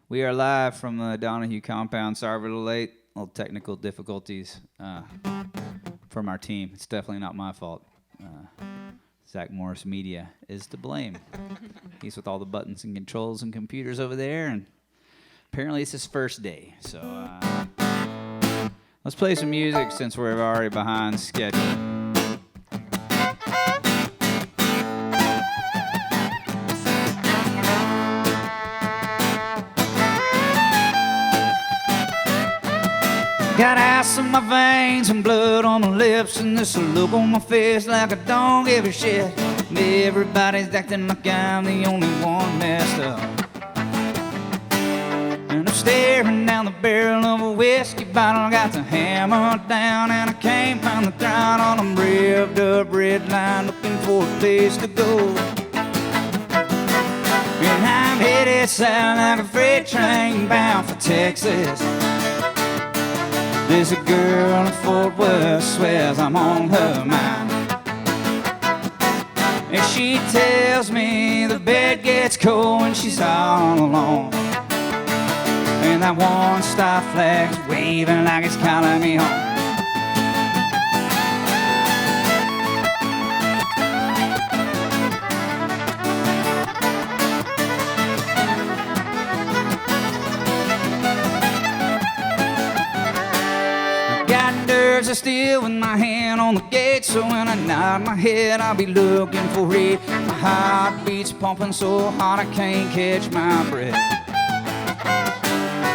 We are live from the Donahew compound. Sorry we're a little late. Little technical difficulties from our team. It's definitely not my fault. Zach Morris Media is to blame. He's with all the buttons and controls and computers over there, and apparently it's his first day. So let's play some music since we're already behind schedule. Got ice in my veins and blood on my lips, and this look on my face like I don't give a shit. Everybody's acting like I'm the only one messed up. And I'm staring down the barrel of a whiskey bottle, got the hammer down, and I can't find the throttle. I'm revved up, red line, looking for a place to go. And I'm headed south like a freight train bound for Texas. There's a girl in Fort Worth swears I'm on her mind, and she tells me the bed gets cold when she's all alone, and that one star flag's waving like it's calling me home. I still with my hand on the gate, so when I nod my head I'll be looking for it. My heart beats pumping so hard I can't catch my breath,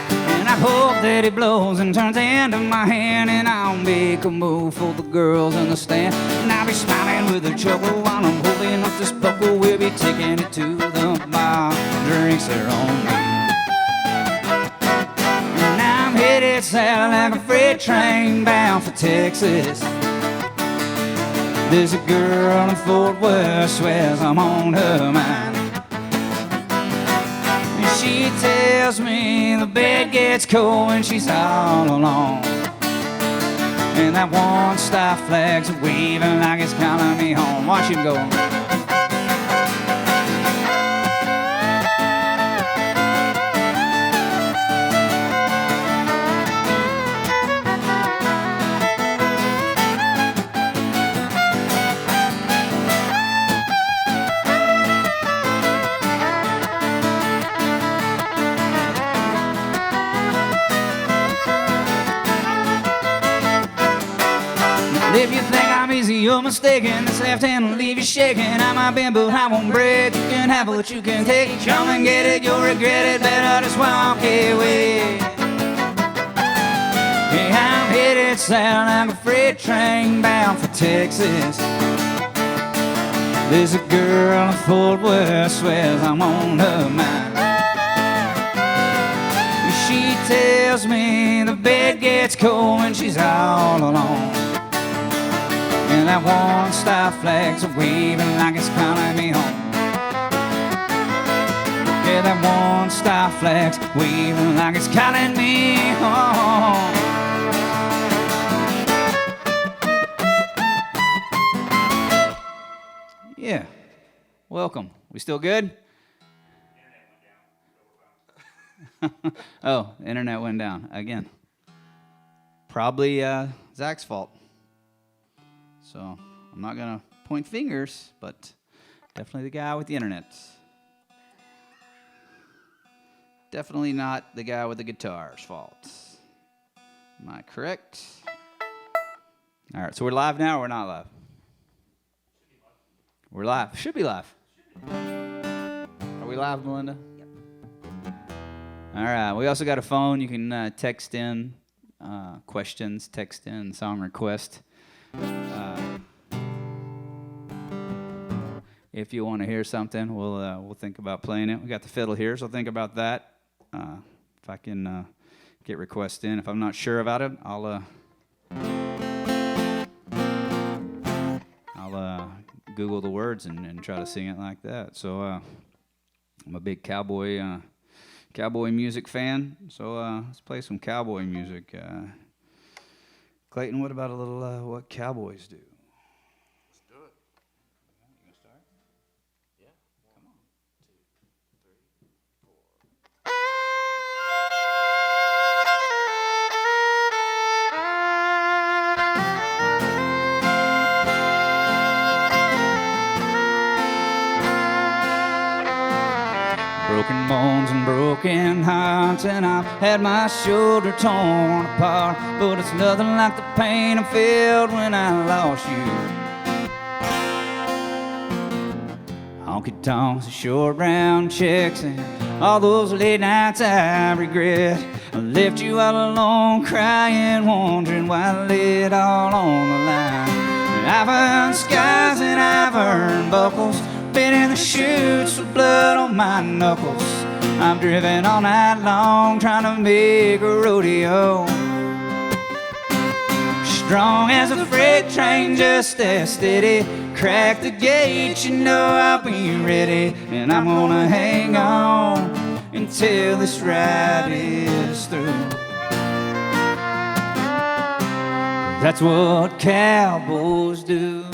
and I hope that it blows and turns into my hand, and I'll make a move for the girls in the stand, and I'll be smiling with a chuckle while I'm holding up this buckle. We'll be taking it to the bar, drinks are on me. Headed south like a freight train bound for Texas. There's a girl in Fort Worth swears I'm on her mind, and she tells me the bed gets cold when she's all alone, and that one star flag's waving like it's calling me home. Watch it go. If you think I'm easy, you're mistaken. This left hand will leave you shaking. I might bend, but I won't break. You can have what you can take. Come and get it, you'll regret it. Better just walk away. Hey, I'm headed south like a freight train bound for Texas. There's a girl in Fort Worth swears I'm on her mind. She tells me the bed gets cold when she's all alone, and that one star flag's waving like it's calling me home. Yeah, that one star flag's waving like it's calling me home. Yeah, welcome. We still good? Oh, the internet went down again. Probably Zach's fault. So I'm not going to point fingers, but definitely the guy with the internet. Definitely not the guy with the guitar's fault. Am I correct? All right, so we're live now or we're not live? We're live. Should be live. Are we live, Melinda? Yep. All right, we also got a phone. You can text in questions, text in song request. If you want to hear something, we'll think about playing it. We got the fiddle here, so think about that. If I can get requests in. If I'm not sure about it, I'll Google the words and try to sing it like that. So I'm a big cowboy music fan. So let's play some cowboy music. Clayton, what about a little What Cowboys Do? Let's do it. You gonna start? Yeah. Come on. 1, 2, 3, 4. Broken bones and broken hearts, and I've had my shoulder torn apart, but it's nothing like the pain I felt when I lost you. Honky tonks and short brown checks and all those late nights I regret. I left you all alone crying, wondering why I lay it all on the line. I've earned scars and I've earned buckles, been in the chutes with blood on my knuckles. I'm driven all night long trying to make a rodeo. Strong as a freight train, just as steady. Crack the gate, you know I'll be ready. And I'm gonna hang on until this ride is through. That's what cowboys do.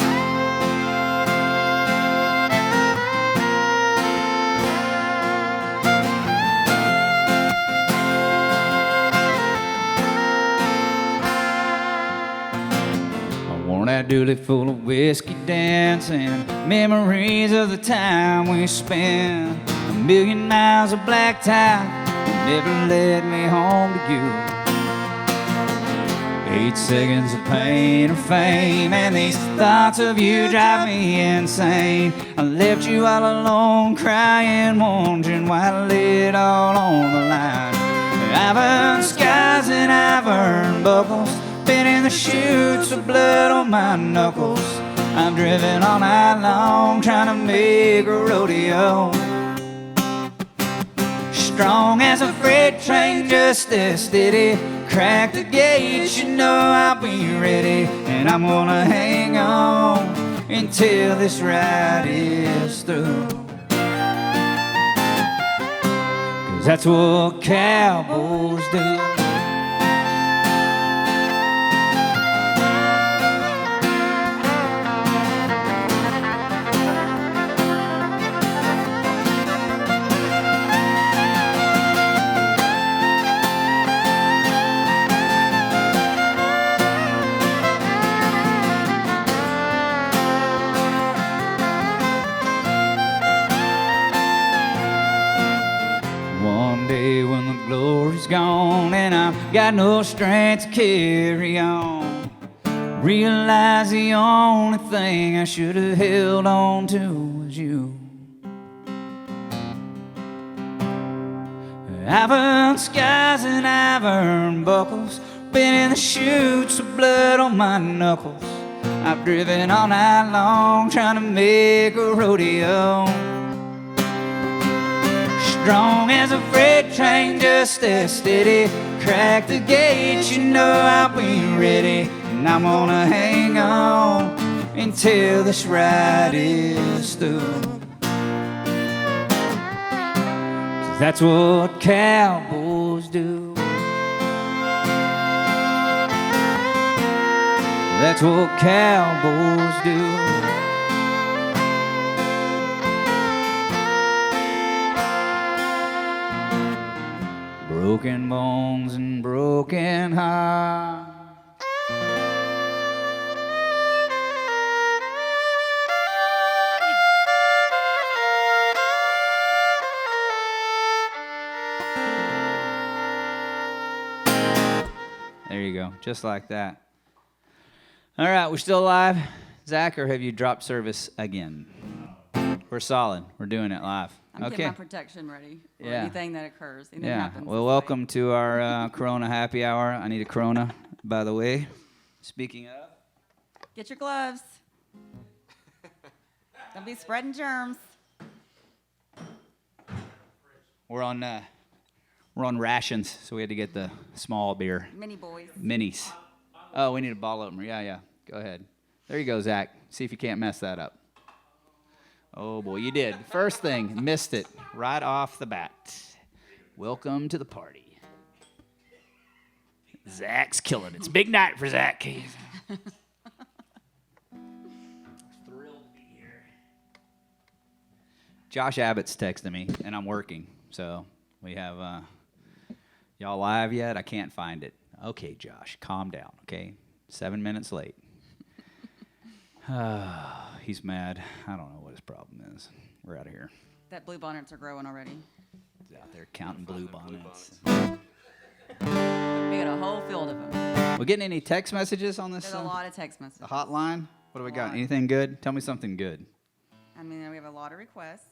That dooley full of whiskey dancing, memories of the time we spent. 1,000,000 miles of black tie never led me home to you. 8 seconds of pain or fame, and these thoughts of you drive me insane. I left you all alone crying, wondering why I lay it all on the line. I've earned scars and I've earned buckles, been in the chutes with blood on my knuckles. I'm driven all night long trying to make a rodeo. Strong as a freight train, just as steady. Crack the gate, you know I'll be ready. And I'm gonna hang on until this ride is through. 'Cause that's what cowboys do. Gone and I've got no strength to carry on. Realize the only thing I should have held on to was you. I've earned scars and I've earned buckles, been in the chutes with blood on my knuckles. I've driven all night long trying to make a rodeo. Strong as a freight train, just as steady. Crack the gate, you know I'll be ready. And I'm gonna hang on until this ride is through. 'Cause that's what cowboys do. That's what cowboys do. Broken bones and broken hearts. There you go, just like that. All right, we're still live. Zach, or have you dropped service again? We're solid. We're doing it live. I'm getting my protection ready for anything that occurs. Anything happens. Well, welcome to our Corona happy hour. I need a Corona, by the way. Speaking of, get your gloves. Don't be spreading germs. we're on rations, so we had to get the small beer. Mini boys. Minis. Oh, we need a bottle opener. Yeah. Go ahead. There you go, Zach. See if you can't mess that up. Oh, boy, you did. First thing, missed it right off the bat. Welcome to the party. Zach's killing it. It's a big night for Zach. He's thrilled to be here. Josh Abbott's texting me, and I'm working. So we have, y'all live yet? I can't find it. Okay, Josh, calm down, okay? 7 minutes late. He's mad. I don't know what his problem is. We're out of here. That blue bonnets are growing already. out there counting blue bonnets. We got a whole field of them. We getting any text messages on this? There's a lot of text messages. The hotline? What do we got? lot. Anything good? Tell me something good. I mean, we have a lot of requests.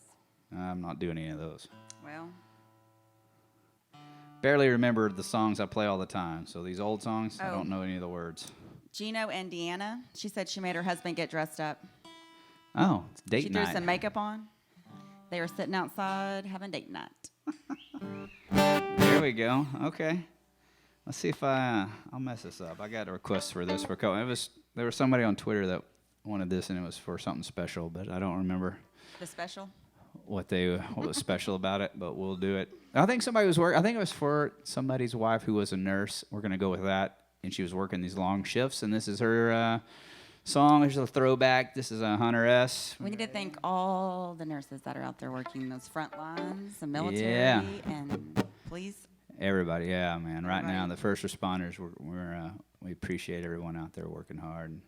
I'm not doing any of those. Well, Barely remember the songs I play all the time. So these old songs, I Oh. don't know any of the words. Gino and Deanna, she said she made her husband get dressed up. Oh, it's date She night. threw some makeup on. They were sitting outside having date night. There we go. Okay. Let's see if I'll mess this up. I got a request for this for a couple. There was somebody on Twitter that wanted this, and it was for something special, but I don't remember The special? what was special about it. But we'll do it. I think somebody was working. I think it was for somebody's wife who was a nurse. We're gonna go with that, and she was working these long shifts, and this is her song. Here's a throwback. This is a Hunter S. We need to thank all the nurses that are out there working those front lines, the military, Yeah. and police. Everybody, yeah, man. Right now, Everybody. the first responders, we appreciate everyone out there working hard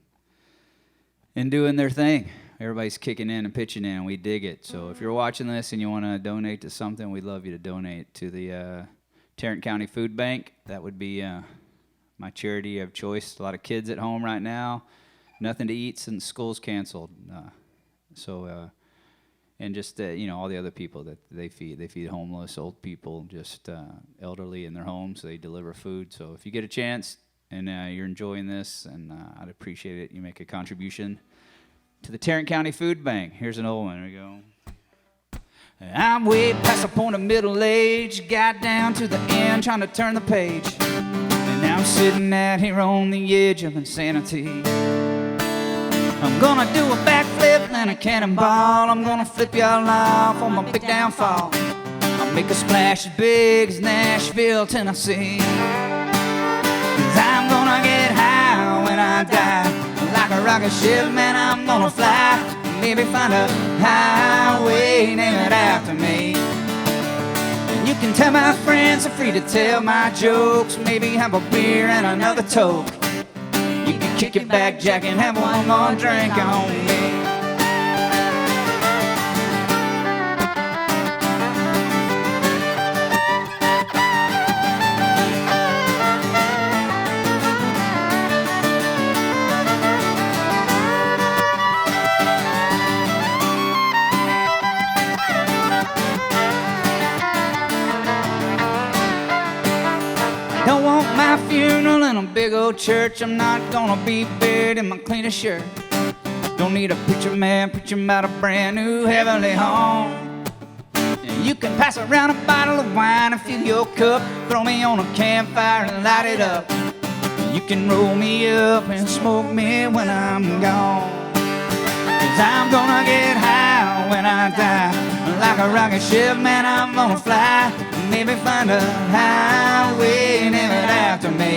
and doing their thing. Everybody's kicking in and pitching in. We dig it. So if you're watching this and you want to donate to something, we'd love you to donate to the Tarrant County Food Bank. That would be my charity of choice. A lot of kids at home right now, nothing to eat since school's canceled. And just all the other people that they feed homeless, old people, just elderly in their homes. They deliver food. So if you get a chance and you're enjoying this, and I'd appreciate it, you make a contribution to the Tarrant County Food Bank. Here's an old one. Here we go. I'm way past the point of middle age, got down to the end, trying to turn the page, and now I'm sitting out here on the edge of insanity. I'm gonna do a backflip and a cannonball. I'm gonna flip y'all off on my big downfall. I'll make a splash as big as Nashville, Tennessee. 'Cause I'm gonna get high when I die. Like a rocket ship, man, I'm gonna fly. Maybe find a highway, name it after me. And you can tell my friends, are free to tell my jokes. Maybe have a beer and another toke. You can kick it back, Jack, and have one more drink on me. Don't want my funeral in a big old church. I'm not gonna be buried in my cleanest shirt. Don't need a preacher man preaching about a brand new heavenly home. And you can pass around a bottle of wine and fill your cup. Throw me on a campfire and light it up. You can roll me up and smoke me when I'm gone. 'Cause I'm gonna get high when I die. Like a rocket ship, man, I'm gonna fly. Maybe find a highway, name it after me.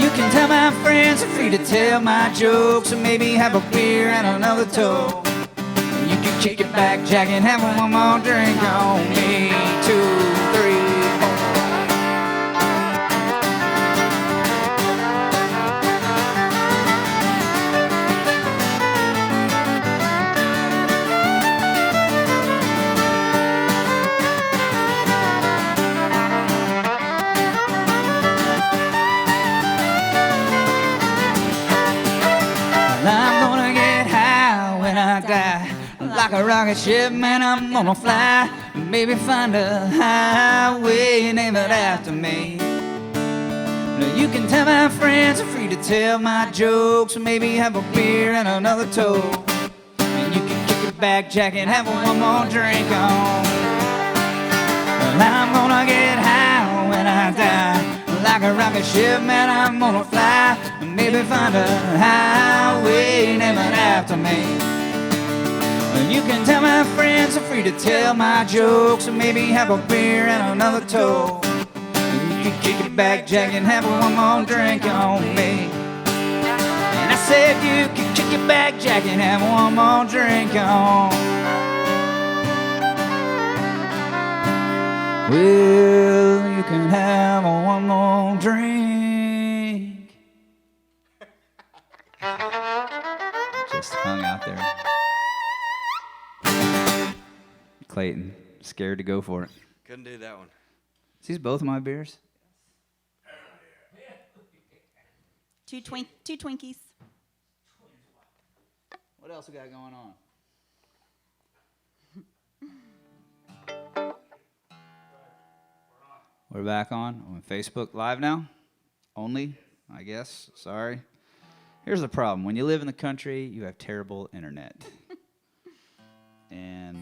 You can tell my friends, are free to tell my jokes. Or maybe have a beer and another toke. You can kick it back, Jack, and have one more drink on me. 2, 3, 4. I'm gonna get high when I die. Like a rocket ship, man, I'm gonna fly. Maybe find a highway, name it after me. Now you can tell my friends, are free to tell my jokes. Or maybe have a beer and another toke. And you can kick it back, Jack, and have one more drink on. Well, I'm gonna get high when I die. Like a rocket ship, man, I'm gonna fly. And maybe find a highway, name it after me. And you can tell my friends, are free to tell my jokes. Or maybe have a beer and another toke. And you can kick it back, Jack, and have one more drink on me. And I said you can kick it back, Jack, and have one more drink on. Well, you can have one more drink. Just hung out there. Clayton, Scared to go for it. Couldn't do that one. Is these both my beers? Two Twinkies. What else we got going on? We're back on Facebook Live now. Only, I guess. Sorry. Here's the problem. When you live in the country, you have terrible internet. And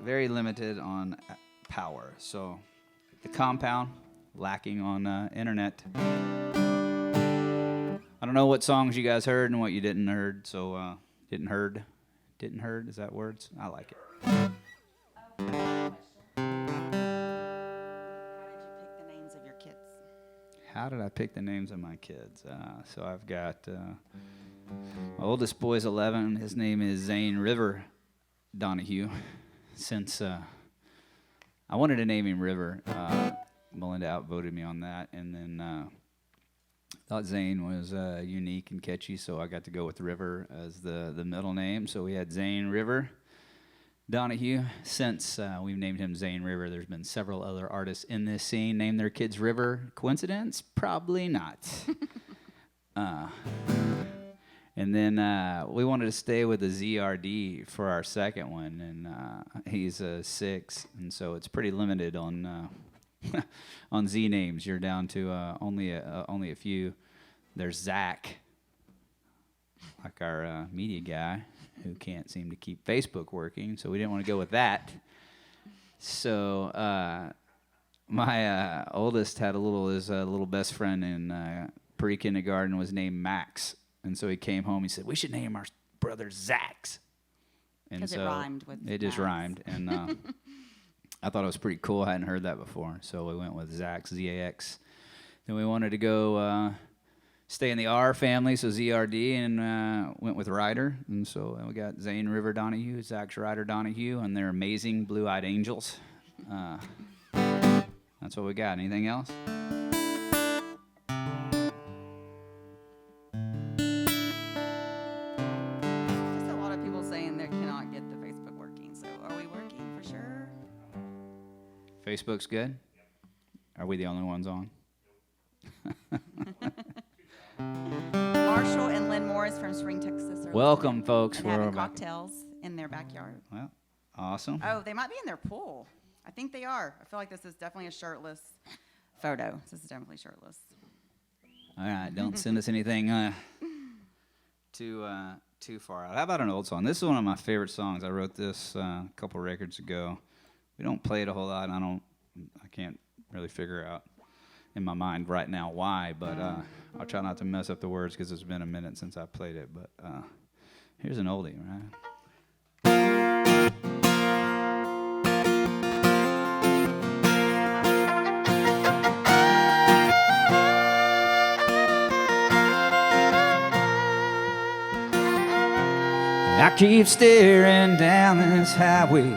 very limited on power. So the compound lacking on internet. I don't know what songs you guys heard and what you didn't heard. So didn't heard. Is that words? I like it. How did I pick the names of my kids? So I've got my oldest boy's 11. His name is Zane River Donahew. Since I wanted to name him River, Melinda outvoted me on that, and then thought Zane was unique and catchy, so I got to go with River as the middle name. So we had Zane River Donahew. Since we've named him Zane River, there's been several other artists in this scene named their kids River. Coincidence? Probably not. And then we wanted to stay with the ZRD for our second one, and he's 6, and so it's pretty limited on on Z names. You're down to only a few. There's Zach, like our media guy, who can't seem to keep Facebook working, so we didn't want to go with that. So my oldest had his little best friend in pre-kindergarten was named Max, and so he came home. He said, "We should name our brother Zax." Because it rhymed with it just Max. rhymed, and I thought it was pretty cool. I hadn't heard that before, so we went with Zax, Z-A-X. Then we wanted to go stay in the R family, so ZRD, and went with Ryder. And so we got Zane River Donahew, Zach's Ryder Donahew, and their amazing blue-eyed angels. That's what we got. Anything else? Just a lot of people saying they cannot get the Facebook working. So are we working for sure? Facebook's good? Are we the only ones on? Marshall and Lynn Morris from Spring, Texas. Welcome, folks. And having cocktails in their backyard. Well, awesome. Oh, they might be in their pool. I think they are. I feel like this is definitely a shirtless photo. This is definitely shirtless. All right, don't send us anything too far out. How about an old song? This is one of my favorite songs. I wrote this a couple records ago. We don't play it a whole lot. I can't really figure out in my mind right now why, but I'll try not to mess up the words because it's been a minute since I played it. But here's an oldie, right? I keep staring down this highway.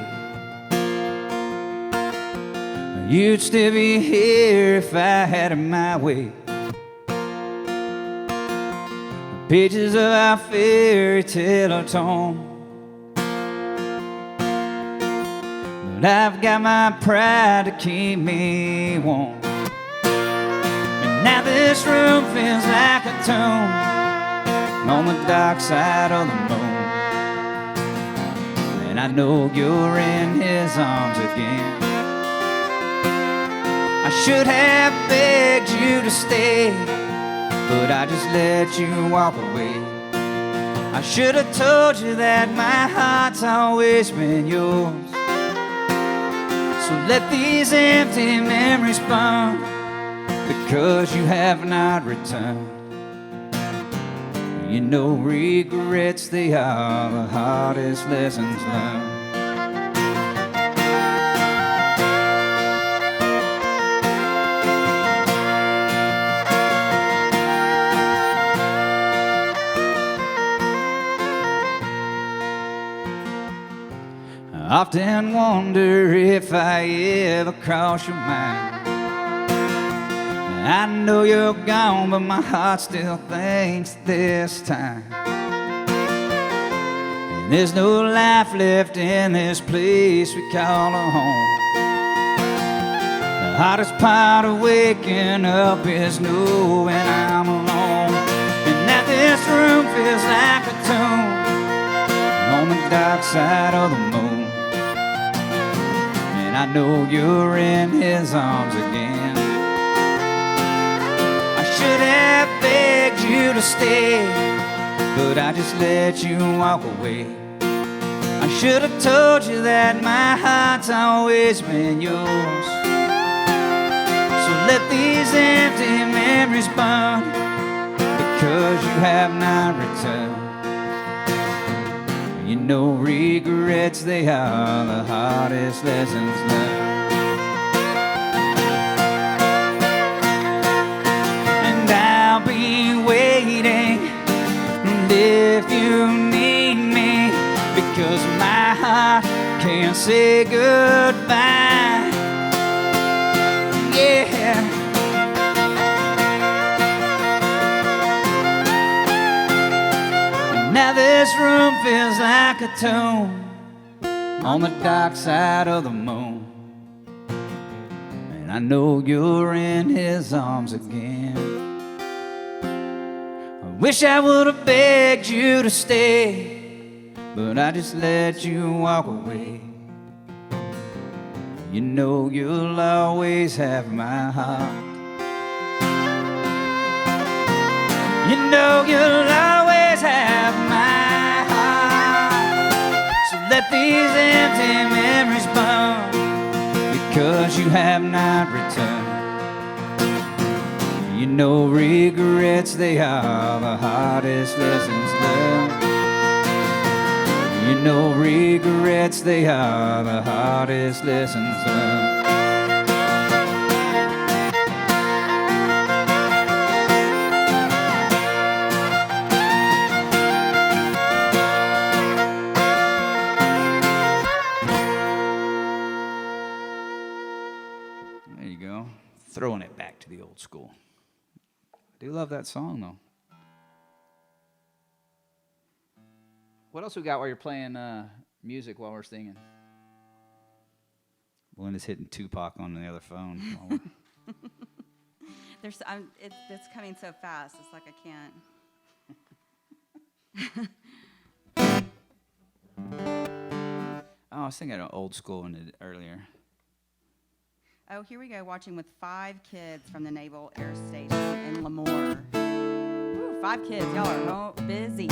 You'd still be here if I had it my way. The pages of our fairy tale are torn, but I've got my pride to keep me warm. And now this room feels like a tomb on the dark side of the moon. And I know you're in his arms again. I should have begged you to stay, but I just let you walk away. I should have told you that my heart's always been yours. So let these empty memories burn, because you have not returned. You know regrets, they are the hardest lessons learned. I often wonder if I ever cross your mind. I know you're gone, but my heart still thinks this time. There's no life left in this place we call a home. The hottest part of waking up is knowing I'm alone, and that this room feels like a tomb on the dark side of the moon. And I know you're in his arms again. I should have begged you to stay, but I just let you walk away. I should have told you that my heart's always been yours. So let these empty memories burn, because you have not returned. You know regrets, they are the hardest lessons learned. And I'll be waiting if you need me, because my heart can't say goodbye. Yeah. Now this room feels like a tomb on the dark side of the moon, and I know you're in his arms again. I wish I would have begged you to stay, but I just let you walk away. You know you'll always have my heart. You know you'll always have my heart. So let these empty memories burn, because you have not returned. You know regrets, they are the hardest lessons learned. You know regrets, they are the hardest lessons learned. There you go. Throwing it back to the old school. I do love that song, though. What else we got while you're playing music while we're singing? Belinda's hitting Tupac on the other phone. It's coming so fast. It's like I can't. Oh, I was thinking of old school earlier. Oh, here we go, watching with 5 kids from the Naval Air Station in Lemoore. Ooh, 5 kids. Y'all are busy.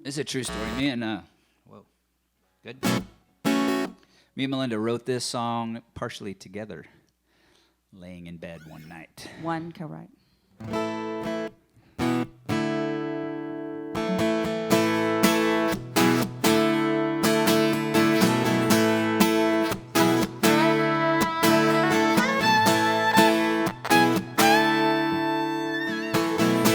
This is a true story. Me and Melinda wrote this song partially together, laying in bed one night. One co-write.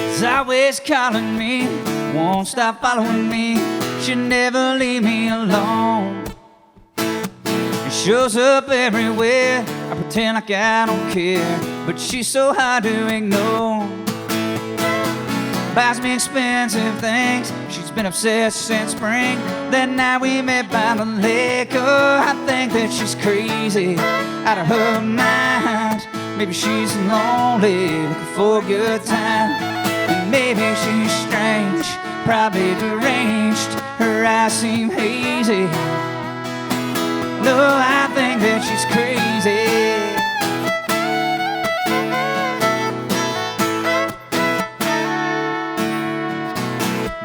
She's always calling me, won't stop following me, she'll never leave me alone. It shows up everywhere, I pretend like I don't care, but she's so hard to ignore. Buys me expensive things, she's been obsessed since spring. That night we met by the lake, oh, I think that she's crazy, out of her mind. Maybe she's lonely, looking for a good time. And maybe she's strange, probably deranged, her eyes seem hazy. No, I think that she's crazy.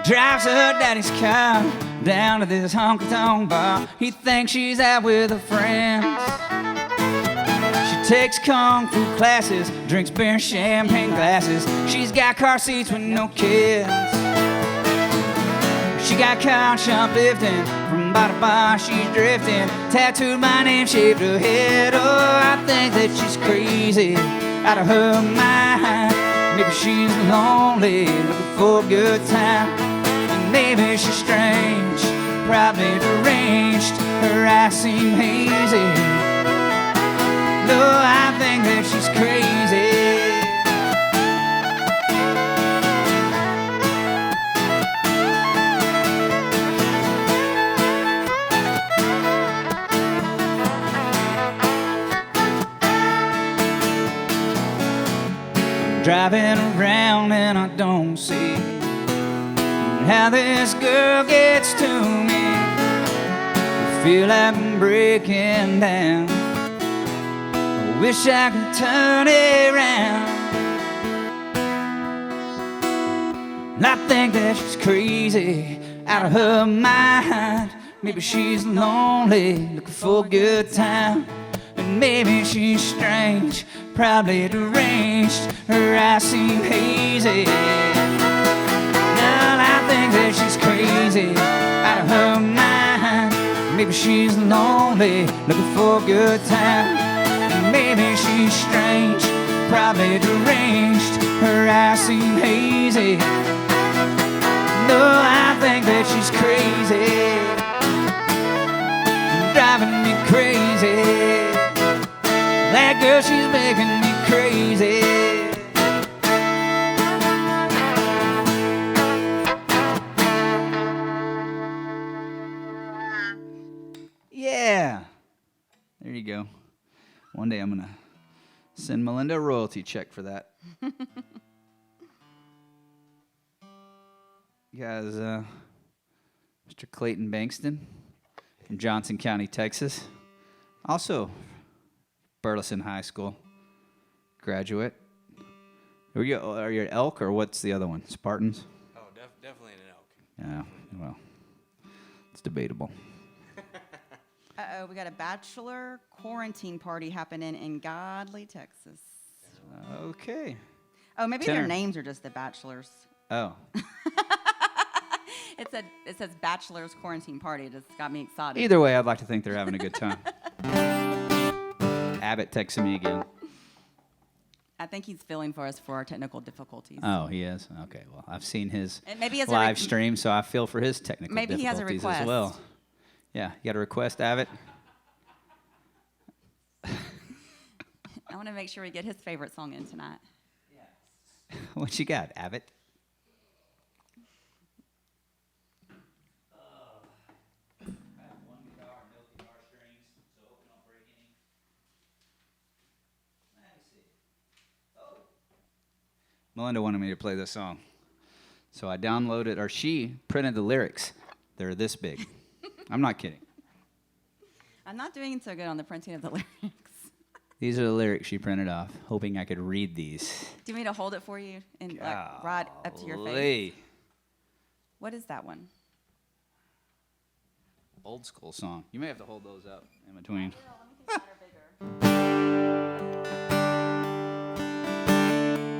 Drives her daddy's car down to this honky-tonk bar. He thinks she's out with her friends. She takes kung fu classes, drinks beer and champagne glasses. She's got car seats with no kids. She got caught shoplifting, from bar to bar she's drifting. Tattooed my name, shaved her head. Oh, I think that she's crazy, out of her mind. Maybe she's lonely, looking for a good time. And maybe she's strange, probably deranged, her eyes seem hazy. No, I think that she's crazy. driving around and I don't see how this girl gets to me. I feel like I'm breaking down. I wish I could turn it around. And I think that she's crazy, out of her mind. Maybe she's lonely, looking for a good time. And maybe she's strange, probably deranged. Her eyes seem hazy. Well, I think that she's crazy, out of her mind. Maybe she's lonely, looking for a good time. And maybe she's strange, probably deranged. Her eyes seem hazy. No, I think that she's crazy, driving me crazy. That girl, she's making me crazy. Yeah. There you go. One day I'm going to send Melinda a royalty check for that. You guys, Mr. Clayton Bankston from Johnson County, Texas. Also, Burleson High School graduate. Are you an Elk or what's the other one? Spartans? Oh, definitely an elk. Yeah, well, it's debatable. Uh-oh, we got a bachelor quarantine party happening in Godley, Texas. Okay. Oh, maybe Tenor. their names are just the bachelors. Oh, It says bachelor's quarantine party. It just got me excited. either way, I'd like to think they're having a good time. Abbott texted me again. I think he's filling for us for our technical difficulties. Oh, he is? Okay, well, I've seen his And maybe he has a live stream, so I feel for his technical Maybe he has a difficulties as request. well. Yeah, you got a request, Abbott? I want to make sure we get his favorite song in tonight. What you got, Abbott? Melinda wanted me to play this song. So I downloaded, or she printed the lyrics. They're this big. I'm not kidding. I'm not doing so good on the printing of the lyrics. These are the lyrics she printed off, hoping I could read these. Do you want me to hold it for you and like, right up to your face? Golly. What is that one? Old school song. You may have to hold those up in between.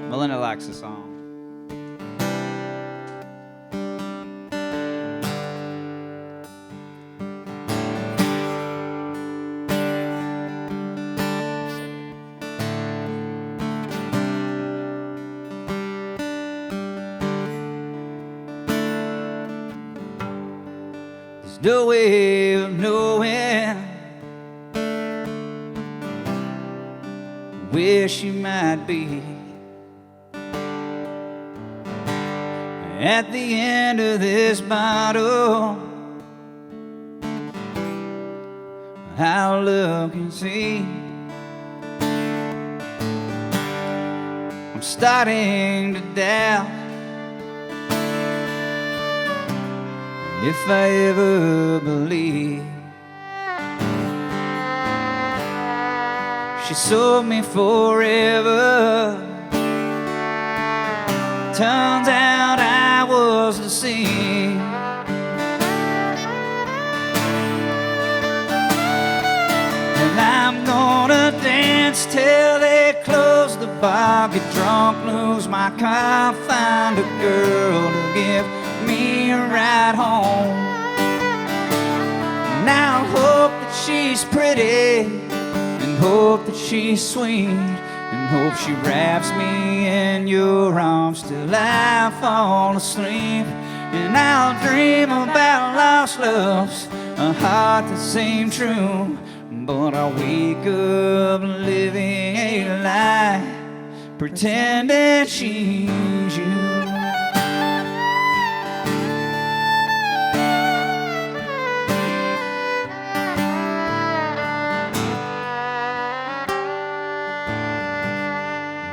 Melinda likes the song. There's no way of knowing where she might be at the end of this bottle. I'll look and see. I'm starting to doubt if I ever believe she sold me forever. Turns out I was deceived. And I'm gonna dance till they close the bar, get drunk, lose my car, find a girl to give me a ride home. Now I hope that she's pretty, and hope that she's sweet, and hope she wraps me in your arms till I fall asleep. And I'll dream about lost loves, a heart that seemed true, but I wake up living a lie, pretending she's you.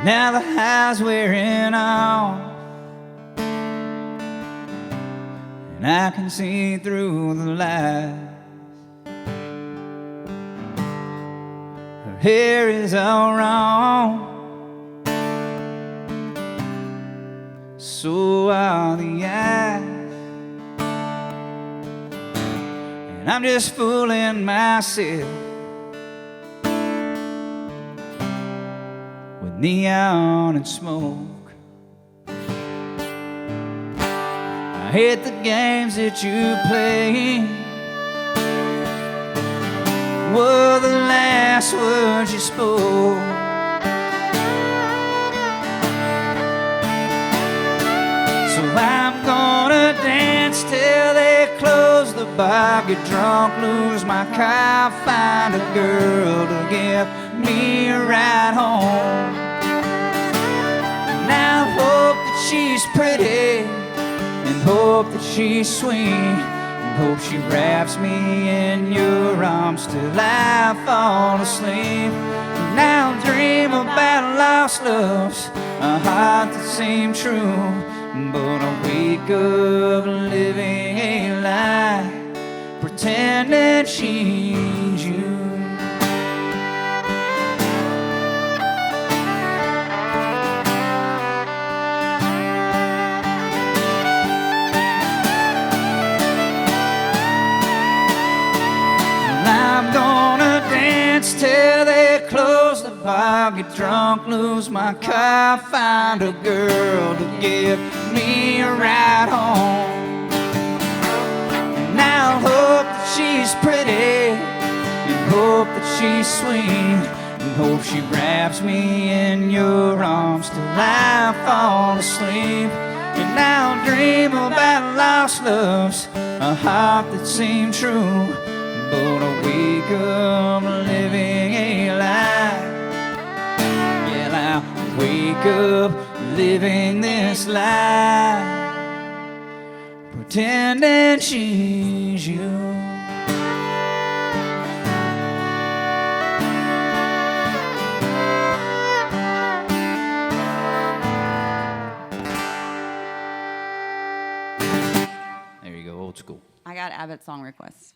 Now the high's wearing off, and I can see through the lies. Her hair is all wrong, so are the eyes. And I'm just fooling myself with neon and smoke. I hate the games that you play, were the last words you spoke. So I'm gonna dance till they close the bar, get drunk, lose my car, find a girl to give me a ride home. And I hope that she's pretty, and hope that she's sweet, and hope she wraps me in your arms till I fall asleep. And I'll dream about lost loves, a heart that seemed true, but I wake up living a lie, pretending she's you. And I'm gonna dance till they close the bar, get drunk, lose my car, find a girl to give me a ride home. And I'll hope that she's pretty, and hope that she's sweet, and hope she wraps me in your arms till I fall asleep. And I'll dream about lost loves, a heart that seemed true, but I wake up living a lie. Yeah, I wake up living this lie, pretending she's you. There you go, old school. I got Abbott's song request.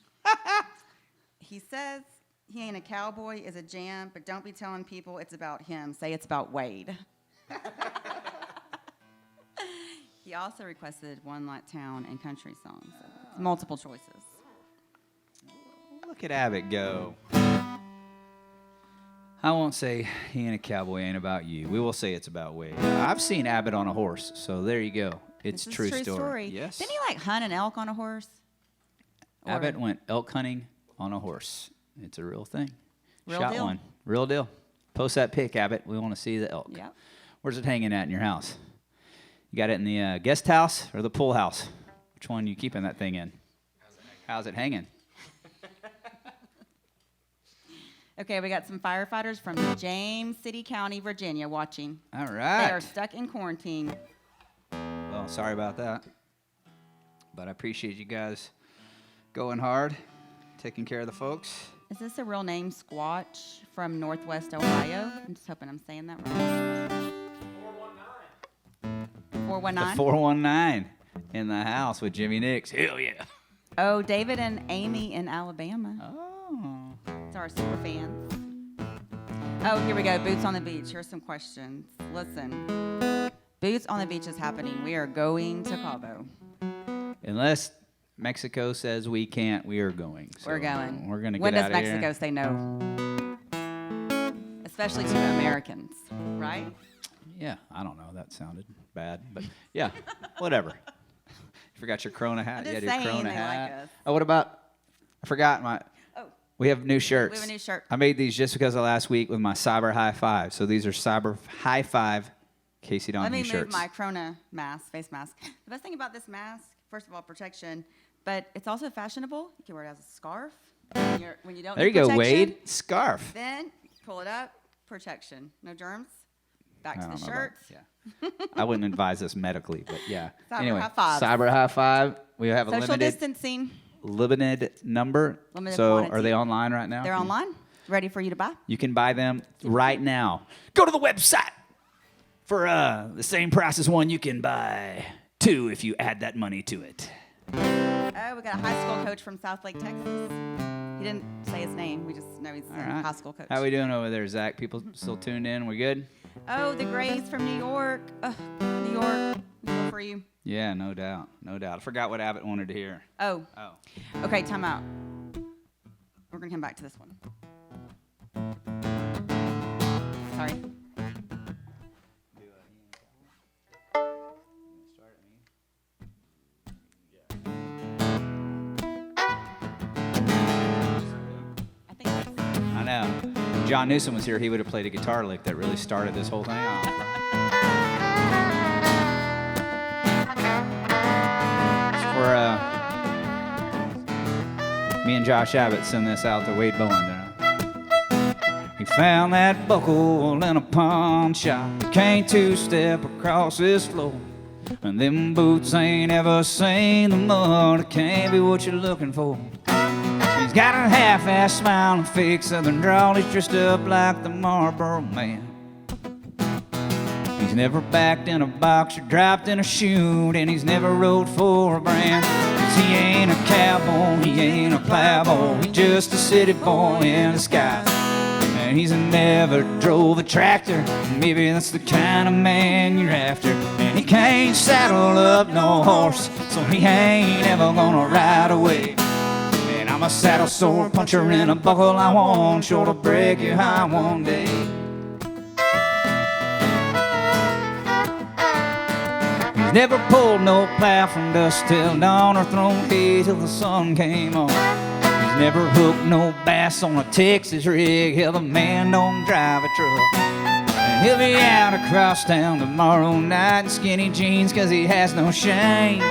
He says he ain't a cowboy is a jam, but don't be telling people it's about him. Say it's about Wade. He also requested One Light Town and country songs. So multiple choices. Look at Abbott go. I won't say he ain't a cowboy ain't about you. We will say it's about Wade. I've seen Abbott on a horse, so there you go. It's This is true story. Yes. Didn't he like hunt an elk on a horse? Or- Abbott went elk hunting on a horse. It's a real thing. Real Shot deal. one. Real deal. Post that pic, Abbott. We want to see the elk. Yep. Where's it hanging at in your house? You got it in the guest house or the pool house? Which one you keeping that thing in? How's it hanging? Okay, we got some firefighters from James City County, Virginia, watching. All They right. are stuck in quarantine. Well, sorry about that. But I appreciate you guys going hard, taking care of the folks. Is this a real name, Squatch, from Northwest Ohio? I'm just hoping I'm saying that right. 419? The 419 in the house with Jimmy Nix. Hell yeah. Oh, David and Amy in Alabama. Oh. It's our super fans. Oh, here we go. Boots on the Beach. Here's some questions. Listen. Boots on the Beach is happening. We are going to Cabo. Unless Mexico says we can't, we are going. So We're going. We're going to When get does out of Mexico here. say no? Especially to Americans, right? Yeah, I don't know. That sounded bad, but yeah, whatever. You forgot your Corona hat. I'm You just had your saying Corona they hat. like us. Oh, what about? I forgot my. Oh, We have new shirts. we have a new shirt. I made these just because of last week with my Cyber High Five. So these are Cyber High Five Casey Let me Donahew move shirts. my Corona mask, face mask. The best thing about this mask, first of all, protection, but it's also fashionable. You can wear it as a scarf when you don't There you need go, protection. Wade. Scarf. Then pull it up, protection. No germs. Back I to the don't know about- shirts. Yeah. I wouldn't advise this medically, but yeah. Cyber anyway, High Five. Cyber High Five. We have a Social distancing. limited number. Limited so quantity. are they online right now? They're online, ready for you to buy. You can buy them right now. Go to the website. For the same price as one, you can buy 2 if you add that money to it. Oh, we got a high school coach from South Lake, Texas. He didn't say his name. We just know he's a high school coach. How we doing over there, Zach? People still tuned in? We good? Oh, the Grays from New York. New York. We feel for you. Yeah, no doubt. No doubt. I forgot what Abbott wanted to hear. Oh. Oh. Okay, time out. We're going to come back to this one. Sorry. I think that's... I know. If John Newsom was here, he would have played a guitar lick that really started this whole thing off. For me and Josh Abbott send this out to Wade Bowen. He found that buckle in a pawn shop. He can't two-step across this floor. And them boots ain't ever seen the mud. It can't be what you're looking for. He's got a half-ass smile and fake southern drawl. He's dressed up like the Marlboro Man. He's never backed in a box or dropped in a chute, and he's never rode for a brand. 'Cause he ain't a cowboy, he ain't a plowboy, he's just a city boy in disguise. And he's never drove a tractor, maybe that's the kind of man you're after. And he can't saddle up no horse, so he ain't ever gonna ride away. And I'm a saddle sore puncher in a buckle I want, sure to break your high one day. He's never pulled no plow from dusk till dawn or thrown hay till the sun came on. He's never hooked no bass on a Texas rig. Hell, the man don't drive a truck. And he'll be out across town tomorrow night in skinny jeans 'cause he has no shame.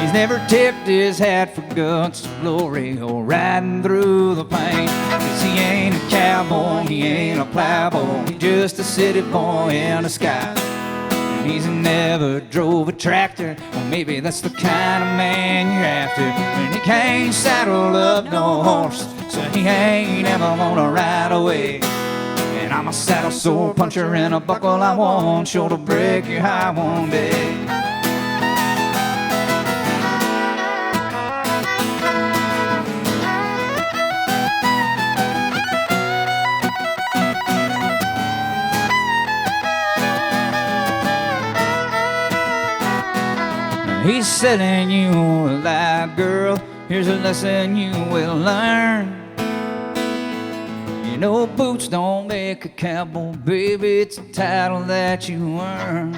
He's never tipped his hat for guts or glory or riding through the pain. 'Cause he ain't a cowboy, he ain't a plowboy, he's just a city boy in disguise. He's never drove a tractor, well maybe that's the kind of man you're after. And he can't saddle up no horse, so he ain't ever gonna ride away. And I'm a saddle sore puncher in a buckle I want, sure to break your high one day. He's selling you a lie, girl. Here's a lesson you will learn. You know boots don't make a cowboy, baby. It's a title that you earn.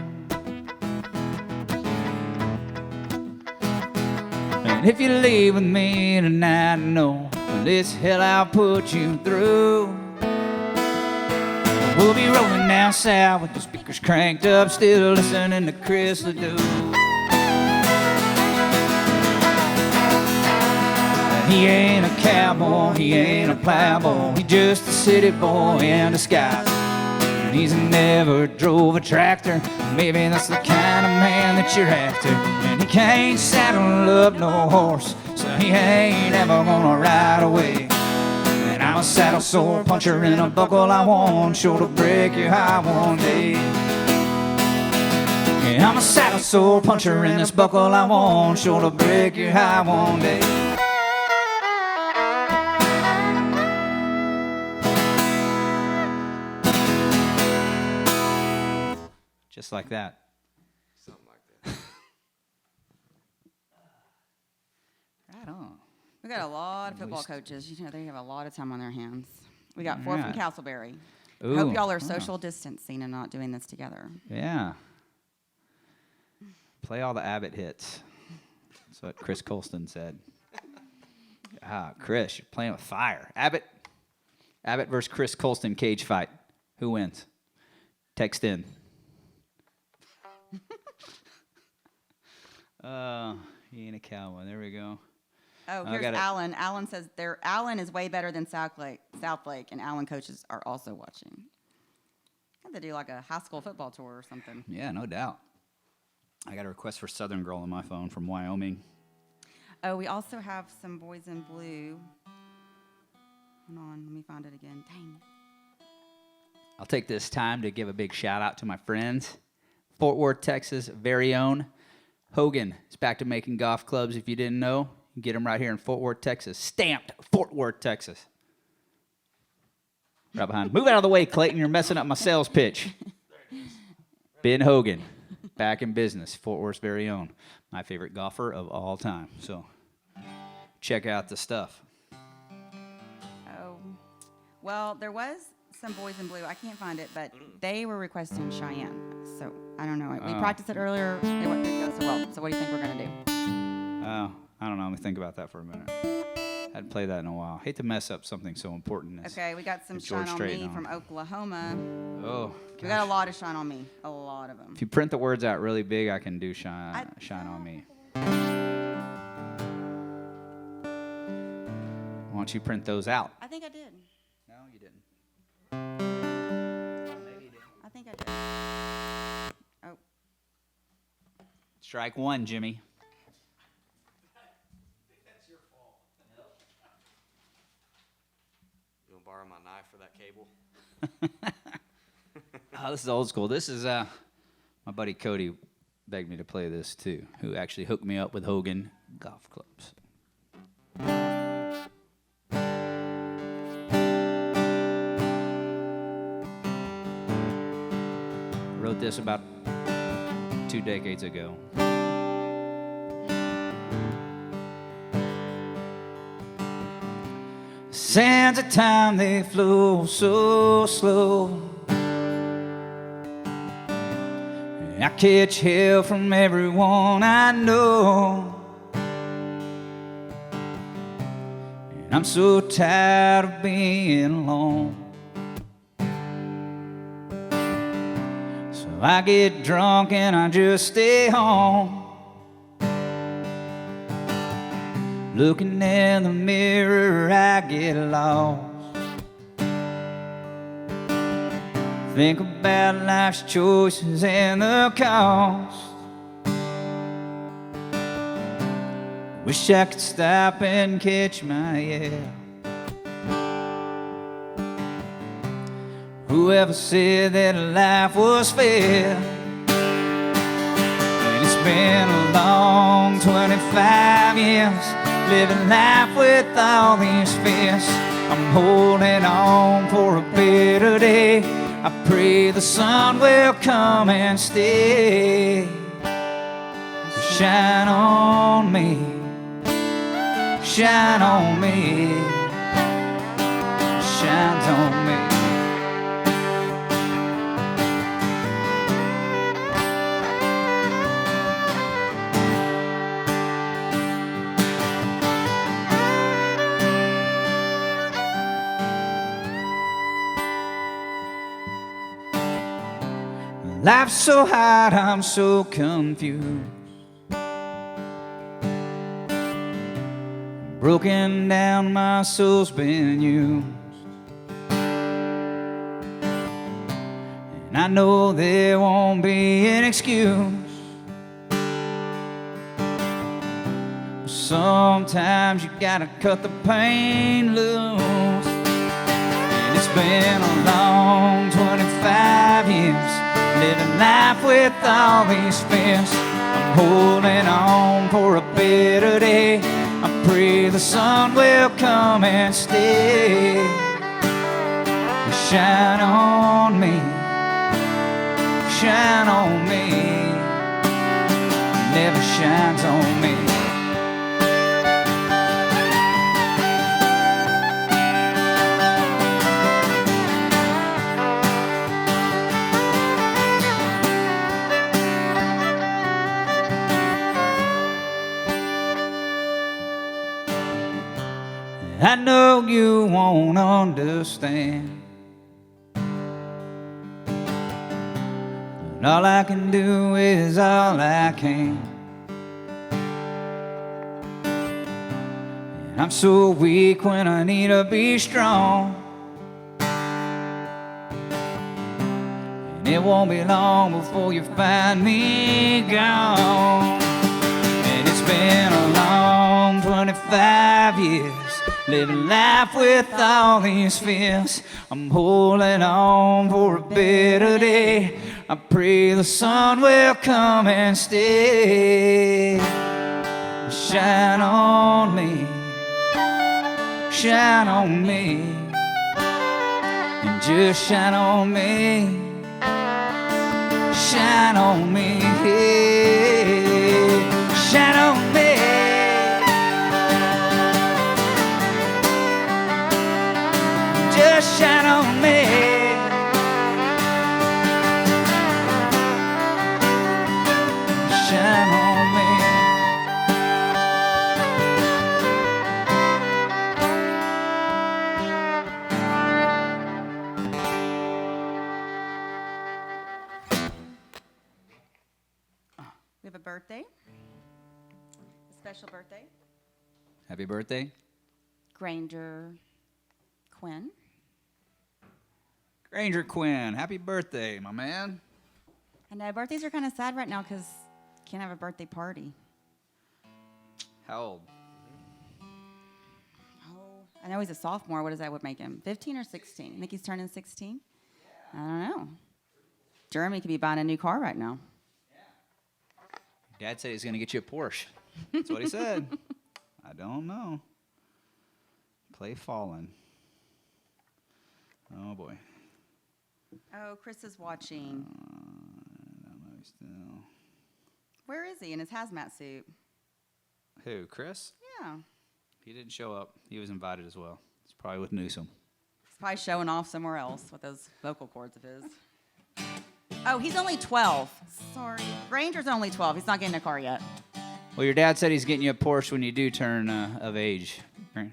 And if you leave with me tonight, know this hell I'll put you through. We'll be rolling down south with the speakers cranked up, still listening to Chris Ledoux. He ain't a cowboy, he ain't a plowboy, he's just a city boy in disguise. And he's never drove a tractor, maybe that's the kind of man that you're after. And he can't saddle up no horse, so he ain't ever gonna ride away. And I'm a saddle sore puncher in a buckle I want, sure to break your high one day. Yeah, I'm a saddle sore puncher in this buckle I want, sure to break your high one day. Just like that. Something like that. Right on. We got a lot of football coaches. You know, they have a lot of time on their hands. We got 4 from Castleberry. Ooh, Hope y'all are social distancing and not doing this together. Yeah. Play all the Abbott hits. That's what Chris Colston said. Chris, you're playing with fire. Abbott versus Chris Colston cage fight. Who wins? Text in. He ain't a cowboy. There we go. Oh, here's Alan. Alan says Alan is way better than South Lake, and Alan coaches are also watching. Have to do like a high school football tour or something. Yeah, no doubt. I got a request for Southern Girl on my phone from Wyoming. Oh, we also have some Boys in Blue. Hold on, let me find it again. Dang. I'll take this time to give a big shout out to my friends. Fort Worth, Texas, very own Hogan is back to making golf clubs. If you didn't know, you can get them right here in Fort Worth, Texas. Stamped Fort Worth, Texas. Right behind. Move out of the way, Clayton. You're messing up my sales pitch. Ben Hogan, back in business. Fort Worth's very own. My favorite golfer of all time. So check out the stuff. Oh, well, there was some Boys in Blue. I can't find it, but they were requesting Cheyenne. So I don't know. We practiced it earlier. It didn't go so well. So what do you think we're going to do? Oh, I don't know. Let me think about that for a minute. I hadn't played that in a while. Hate to mess up something so important as Okay, we got some George Shine on Strait Me on. from Oklahoma. Oh, We got a lot of Shine on Me. A lot of them. if you print the words out really big, I can do Shine on Me. Why don't you print those out? I think I did. No, you didn't. I think I did. Oh, Strike one, Jimmy. You want to borrow my knife for that cable? Oh, this is old school. This is my buddy Cody begged me to play this too, who actually hooked me up with Hogan golf clubs. Wrote this about 2 decades ago. Sands of time, they flow so slow. I catch hell from everyone I know, and I'm so tired of being alone. So I get drunk and I just stay home, looking in the mirror, I get lost. Think about life's choices and the cost. Wish I could stop and catch my yeah. Whoever said that life was fair? And it's been a long 25 years, living life with all these fears. I'm holding on for a better day. I pray the sun will come and stay. Shine on me, shine on me, shines on me. Life's so hard, I'm so confused. Broken down, my soul's been used. And I know there won't be an excuse. Sometimes you gotta cut the pain loose. And it's been a long 25 years, living life with all these fears. I'm holding on for a better day. I pray the sun will come and stay. Shine on me, shine on me, never shines on me. I know you won't understand, but all I can do is all I can. And I'm so weak when I need to be strong. And it won't be long before you find me gone. And it's been a long 25 years, living life with all these fears. I'm holding on for a better day. I pray the sun will come and stay. Shine on me, shine on me, and just shine on me, shine on me, shine on me. Just shine on me. Shine on me. We have a birthday. A special birthday. Happy birthday. Granger Quinn. Granger Quinn, happy birthday, my man. I know birthdays are kind of sad right now because can't have a birthday party. How old? Oh, I know he's a sophomore. What does that would make him? 15 or 16? I think he's turning 16. I don't know. Jeremy could be buying a new car right now. Dad said he's going to get you a Porsche. That's what he said. I don't know. Play fallen. Oh, boy. Oh, Chris is watching. I don't know still. Where is he in his hazmat suit? Who, Chris? Yeah. He didn't show up. He was invited as well. It's probably with Newsom. He's probably showing off somewhere else with those vocal cords of his. Oh, he's only 12. Sorry. Granger's only 12. He's not getting a car yet. Well, your dad said he's getting you a Porsche when you do turn of age. Right?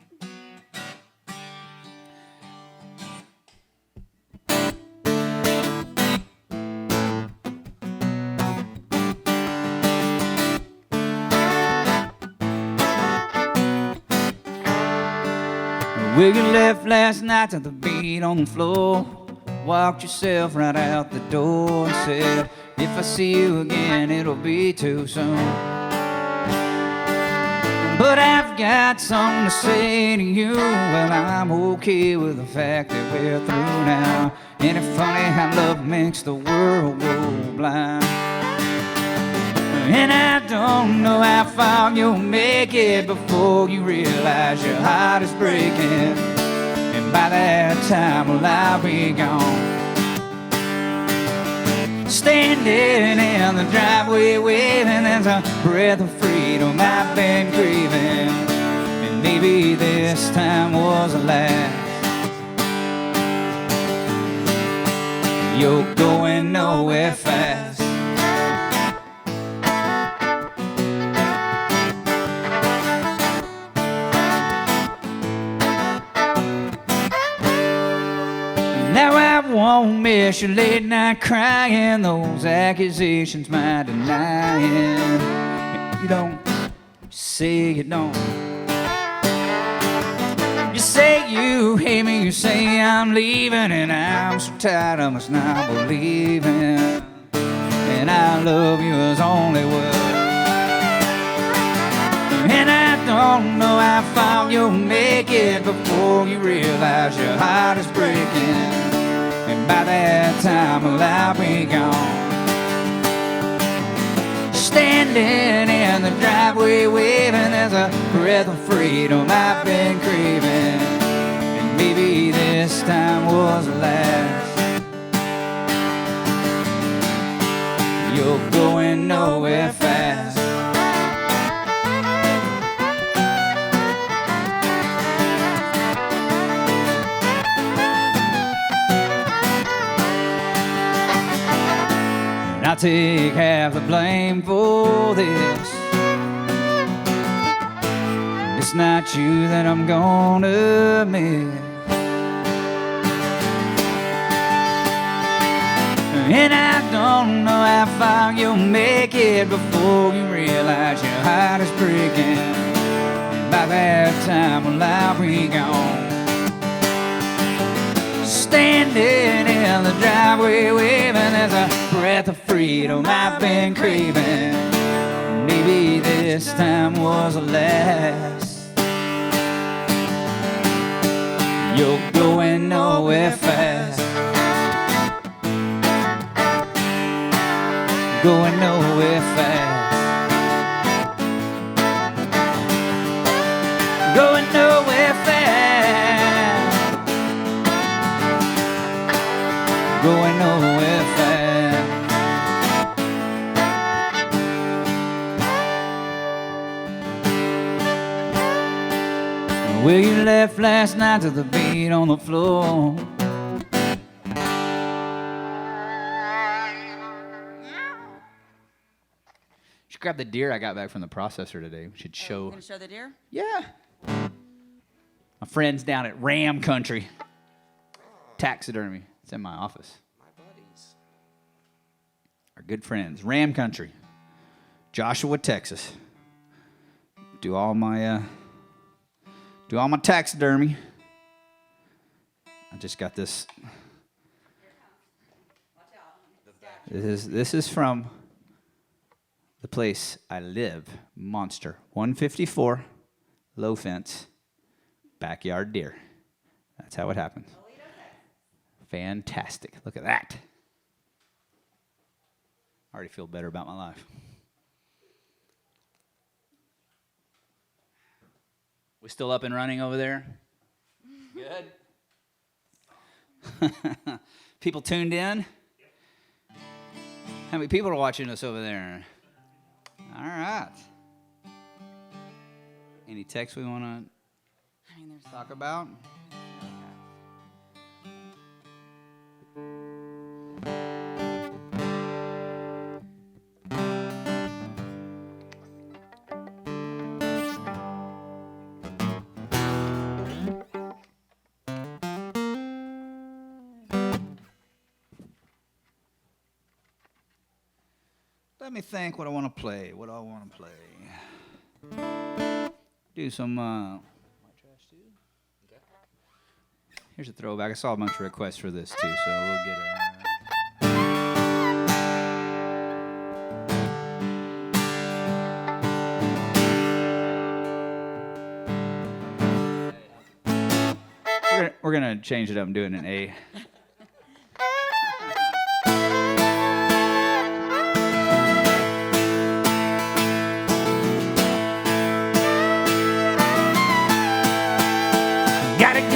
Well, you left last night to the beat on the floor. Walked yourself right out the door and said, if I see you again, it'll be too soon. But I've got something to say to you. Well, I'm okay with the fact that we're through now. Ain't it funny how love makes the world go blind? And I don't know how far you'll make it before you realize your heart is breaking. And by that time, well, I'll be gone. Standing in the driveway waving, there's a breath of freedom I've been craving. And maybe this time was the last. You're going nowhere fast. Now I won't miss your late night crying, those accusations my denying. You don't say you don't. You say you hate me, you say I'm leaving, and I'm so tired I must not believe in. And I love you as only words. And I don't know how far you'll make it before you realize your heart is breaking. And by that time, well, I'll be gone. Standing in the driveway waving, there's a breath of freedom I've been craving. And maybe this time was the last. You're going nowhere fast. I'll take half the blame for this. It's not you that I'm gonna miss. And I don't know how far you'll make it before you realize your heart is breaking. And by that time, well, I'll be gone. Standing in the driveway waving, there's a breath of freedom I've been craving. Maybe this time was the last. You're going nowhere fast. Going nowhere fast. Going nowhere fast. Going nowhere fast. Well, you left last night to the beat on the floor. Should grab the deer I got back from the processor today. We should show. You gonna show the deer? Yeah. My friend's down at Ram Country. Taxidermy. It's in my office. My buddies. Our good friends. Ram Country. Joshua, Texas. Do all my taxidermy. I just got this. This is from the place I live. Monster. 154. Low fence. Backyard deer. That's how it happens. Fantastic. Look at that. I already feel better about my life. We still up and running over there? Good. People tuned in? How many people are watching us over there? All right. Any texts we want to talk about? Let me think what I want to play. What do I want to play? Do some White Trash too? Okay. Here's a throwback. I saw a bunch of requests for this too, so we'll get it. We're gonna change it up and do it in A.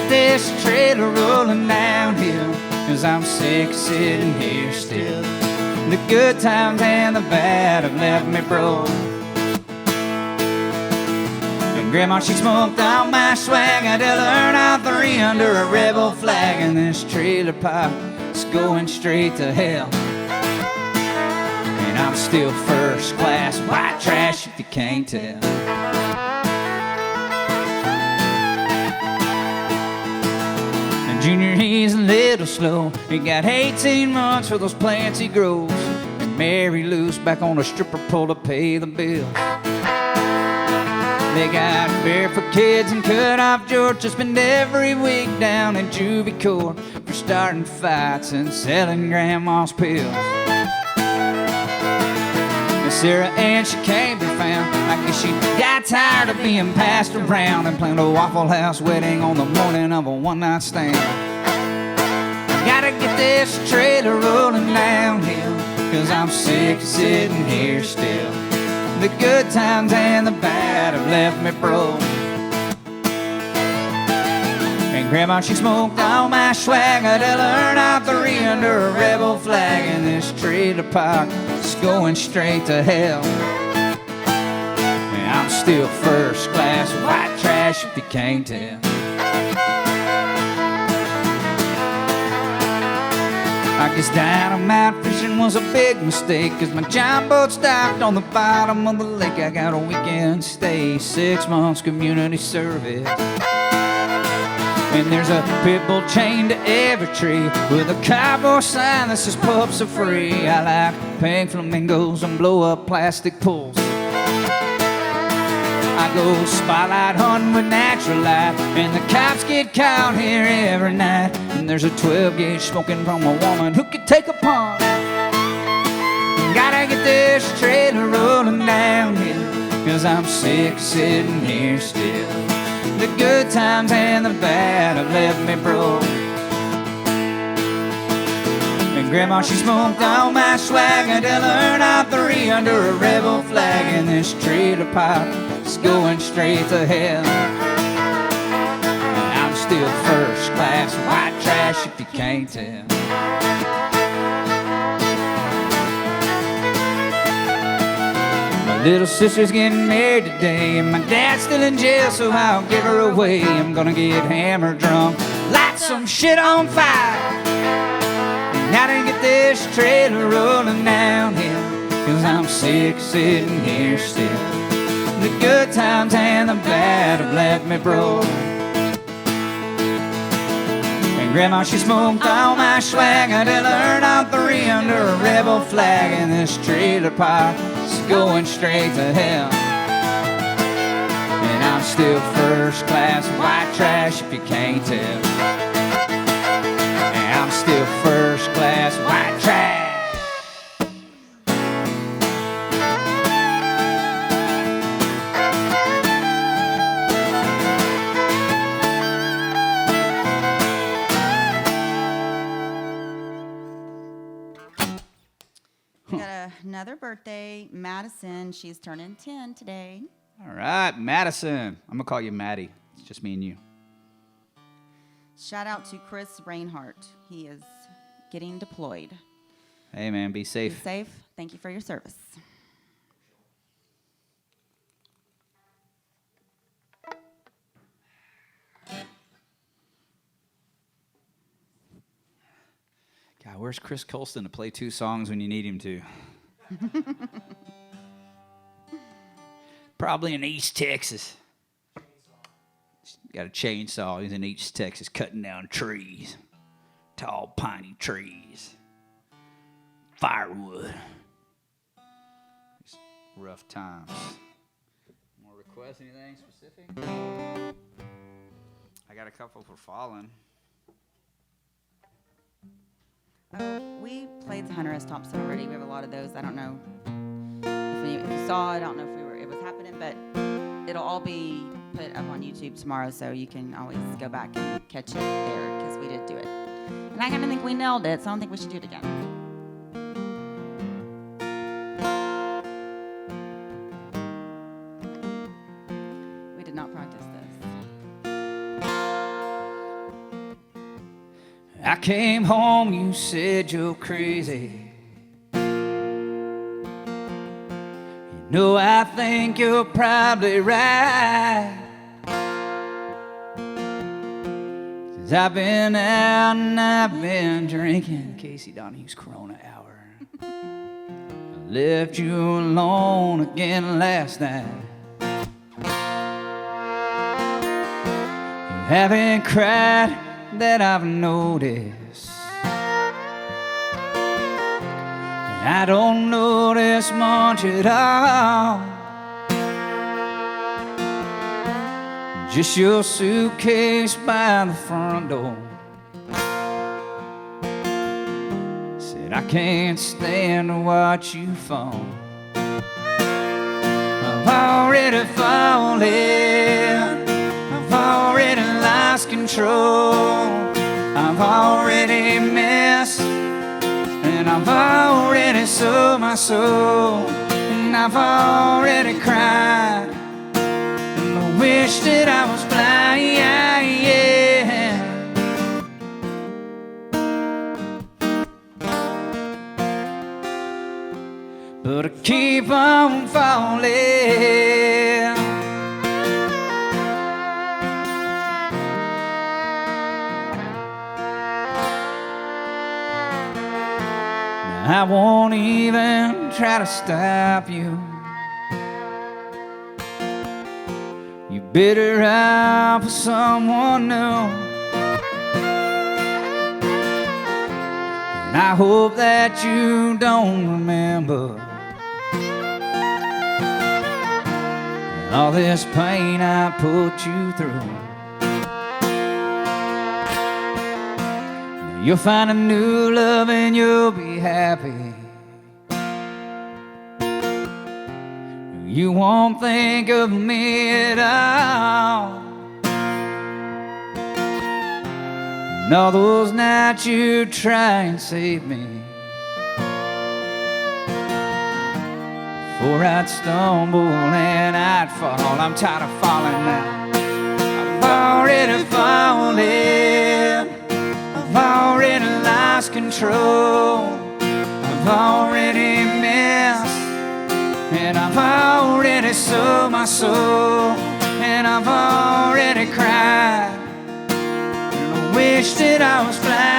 This trailer rolling downhill, 'cause I'm sick of sitting here still. The good times and the bad have left me broke. And Grandma, she smoked all my swag until her out 3 under a rebel flag. And this trailer park is going straight to hell. And I'm still first class white trash if you can't tell. Junior, he's a little slow. He got 18 months for those plants he grows. And Mary Lou's back on a stripper pole to pay the bills. They got barefoot kids and cut-off George to spend every week down in juvie court for starting fights and selling grandma's pills. And Sarah Ann, she can't be found. I guess she got tired of being passed around and planned a Waffle House wedding on the morning of a one-night stand. Gotta get this trailer rolling downhill, 'cause I'm sick of sitting here still. The good times and the bad have left me broke. And Grandma, she smoked all my swag until her out 3 under a rebel flag. And this trailer park is going straight to hell. And I'm still first class white trash if you can't tell. I guess dynamite fishing was a big mistake, 'cause my giant boat stopped on the bottom of the lake. I got a weekend stay, 6 months community service. And there's a pit bull chained to every tree with a cowboy sign that says pups are free. I like pink flamingos and blow up plastic pools. I go spotlight hunting with natural light, and the cops get caught here every night. And there's a 12-gauge smoking from a woman who could take a punt. Gotta get this trailer rolling downhill, 'cause I'm sick of sitting here still. The The good times and the bad have left me broke. And Grandma, she smoked all my swag until her out 3 under a rebel flag. And this trailer pipe is going straight to hell. And I'm still first class white trash if you can't tell. My little sister's getting married today, and my dad's still in jail, so I'll give her away. I'm gonna get hammered drunk, light some shit on fire. Now to get this trailer rolling downhill, 'cause I'm sick of sitting here still. The good times and the bad have left me broke. And Grandma, she smoked all my swag until her out 3 under a rebel flag. And this trailer park is going straight to hell. And I'm still first class white trash if you can't tell. I'm still first class white trash. We got another birthday, Madison. She's turning 10 today. All right, Madison. I'm gonna call you Maddie. It's just me and you. Shout out to Chris Reinhardt. He is getting deployed. Hey, man, be Be safe. safe. Thank you for your service. God, where's Chris Colston to play 2 songs when you need him to? Probably in East Texas. Got a chainsaw. He's in East Texas cutting down trees. Tall, piney trees. Firewood. Just rough times. More requests? Anything specific? I got a couple for Fallen. We played the Hunter S. Thompson already. We have a lot of those. I don't know if you saw it. I don't know if it was happening, but it'll all be put up on YouTube tomorrow, so you can always go back and catch it there, because we did do it. And I kind of think we nailed it, so I don't think we should do it again. We did not practice this. I came home, you said you're crazy. You know, I think you're probably right. 'Cause I've been out and I've been drinking Casey Donahew's Corona Hour. I left you alone again last night. You haven't cried that I've noticed. And I don't notice much at all. Just your suitcase by the front door. Said I can't stand to watch you fall. I've already fallen. I've already lost control. I've already missed, and I've already sold my soul, and I've already cried, and I wish that I was blind. But I keep on falling. I won't even try to stop you. You better out for someone new. And I hope that you don't remember all this pain I put you through. You'll find a new love and you'll be happy. You won't think of me at all. And all those nights you try and save me, before I'd stumble and I'd fall. I'm tired of falling now. I've already fallen. I've already lost control. I've already missed. And I've already sold my soul. And I've already cried. And I wish that I was flying.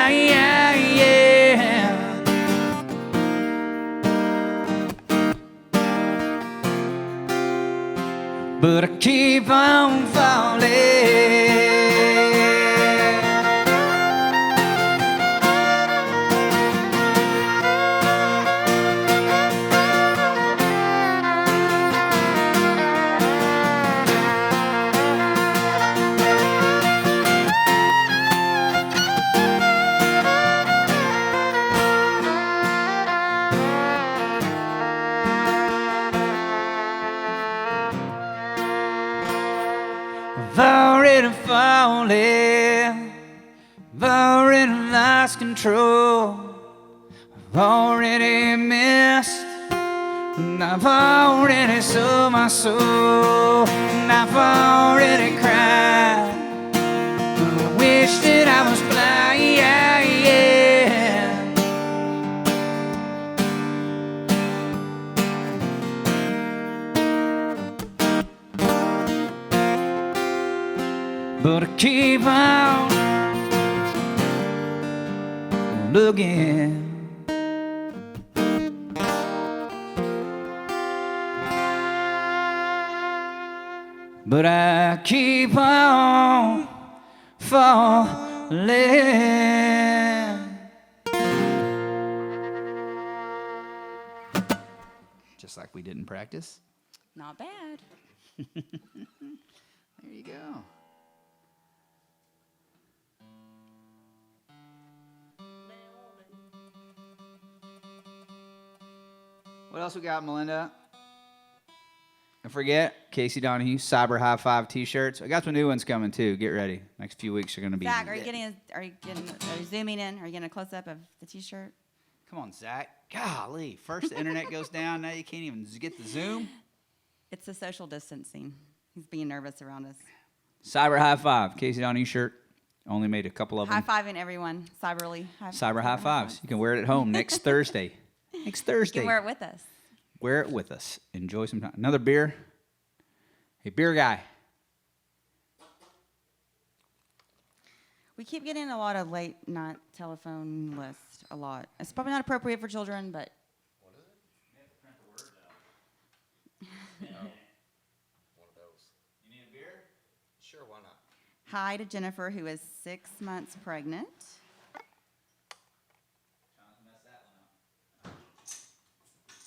But I keep on falling. I've already fallen, I've already lost control, I've already missed, and I've already sold my soul, and I've already cried, and I wish that I was flying. But I keep on looking. But I keep on falling. Just like we didn't practice. Not bad. There you go. What else we got, Melinda? Don't forget, Casey Donahew, Cyber High Five T-shirts. I got some new ones coming too. Get ready. Next few weeks are going to be. Zach, are you zooming in? Are you getting a close up of the T-shirt? Come on, Zach. Golly, first the internet goes down. Now you can't even get the Zoom. It's the social distancing. He's being nervous around us. Cyber High Five, Casey Donahew shirt. Only made a couple of them. High-fiving everyone, cyberly. Cyber High Fives. You can wear it at home next Thursday. Next Thursday. You can wear it with us. Wear it with us. Enjoy some time. Another beer. Hey, beer guy. We keep getting a lot of late night telephone lists. A lot. It's probably not appropriate for children, but. What is it? You have to print the words out. One of those. You need a beer? Sure, why not? Hi to Jennifer, who is 6 months pregnant.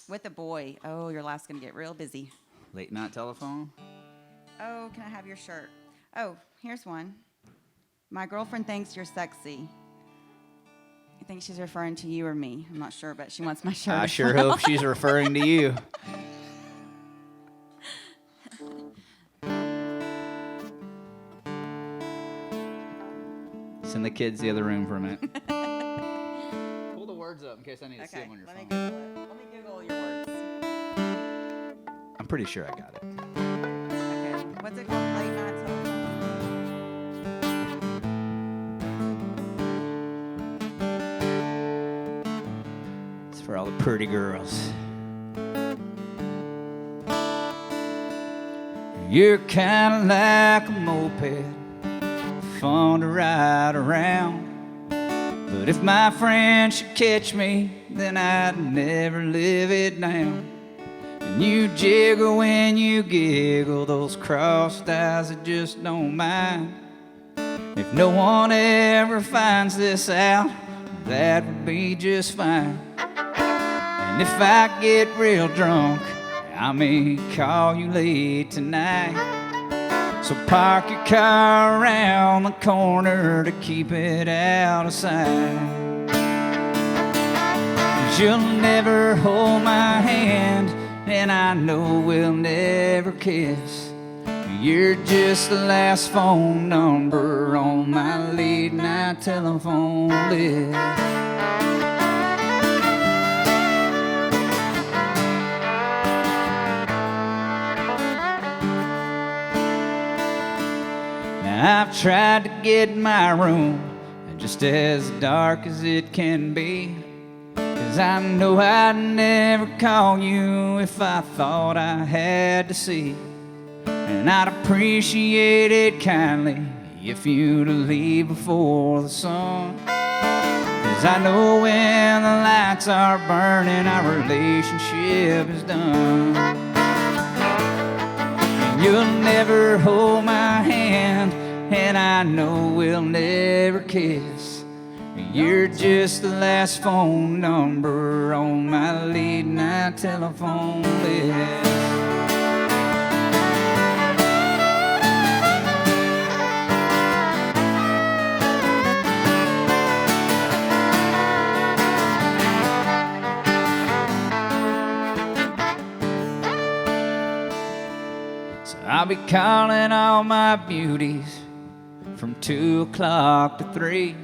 With a boy. Oh, your life's going to get real busy. Late night telephone. Oh, can I have your shirt? Oh, here's one. My girlfriend thinks you're sexy. I think she's referring to you or me. I'm not sure, but she wants my shirt. I sure hope she's referring to you. Send the kids the other room for a minute. Pull the words up in case I need to see them on your phone. Let me Google your words. I'm pretty sure I got it. Okay. What's it called? Late night telephone? It's for all the pretty girls. You're kind of like a moped, fun to ride around. But if my friend should catch me, then I'd never live it down. And you jiggle when you giggle, those crossed eyes that just don't mind. If no one ever finds this out, that would be just fine. And if I get real drunk, I may call you late tonight. So park your car around the corner to keep it out of sight. 'Cause you'll never hold my hand, and I know we'll never kiss. You're just the last phone number on my late night telephone list. Now I've tried to get my room just as dark as it can be, 'cause I know I'd never call you if I thought I had to see. And I'd appreciate it kindly if you'd leave before the sun, 'cause I know when the lights are burning, our relationship is done. And you'll never hold my hand, and I know we'll never kiss. You're just the last phone number on my late night telephone list. I'll be calling all my beauties from 2 o'clock to 3.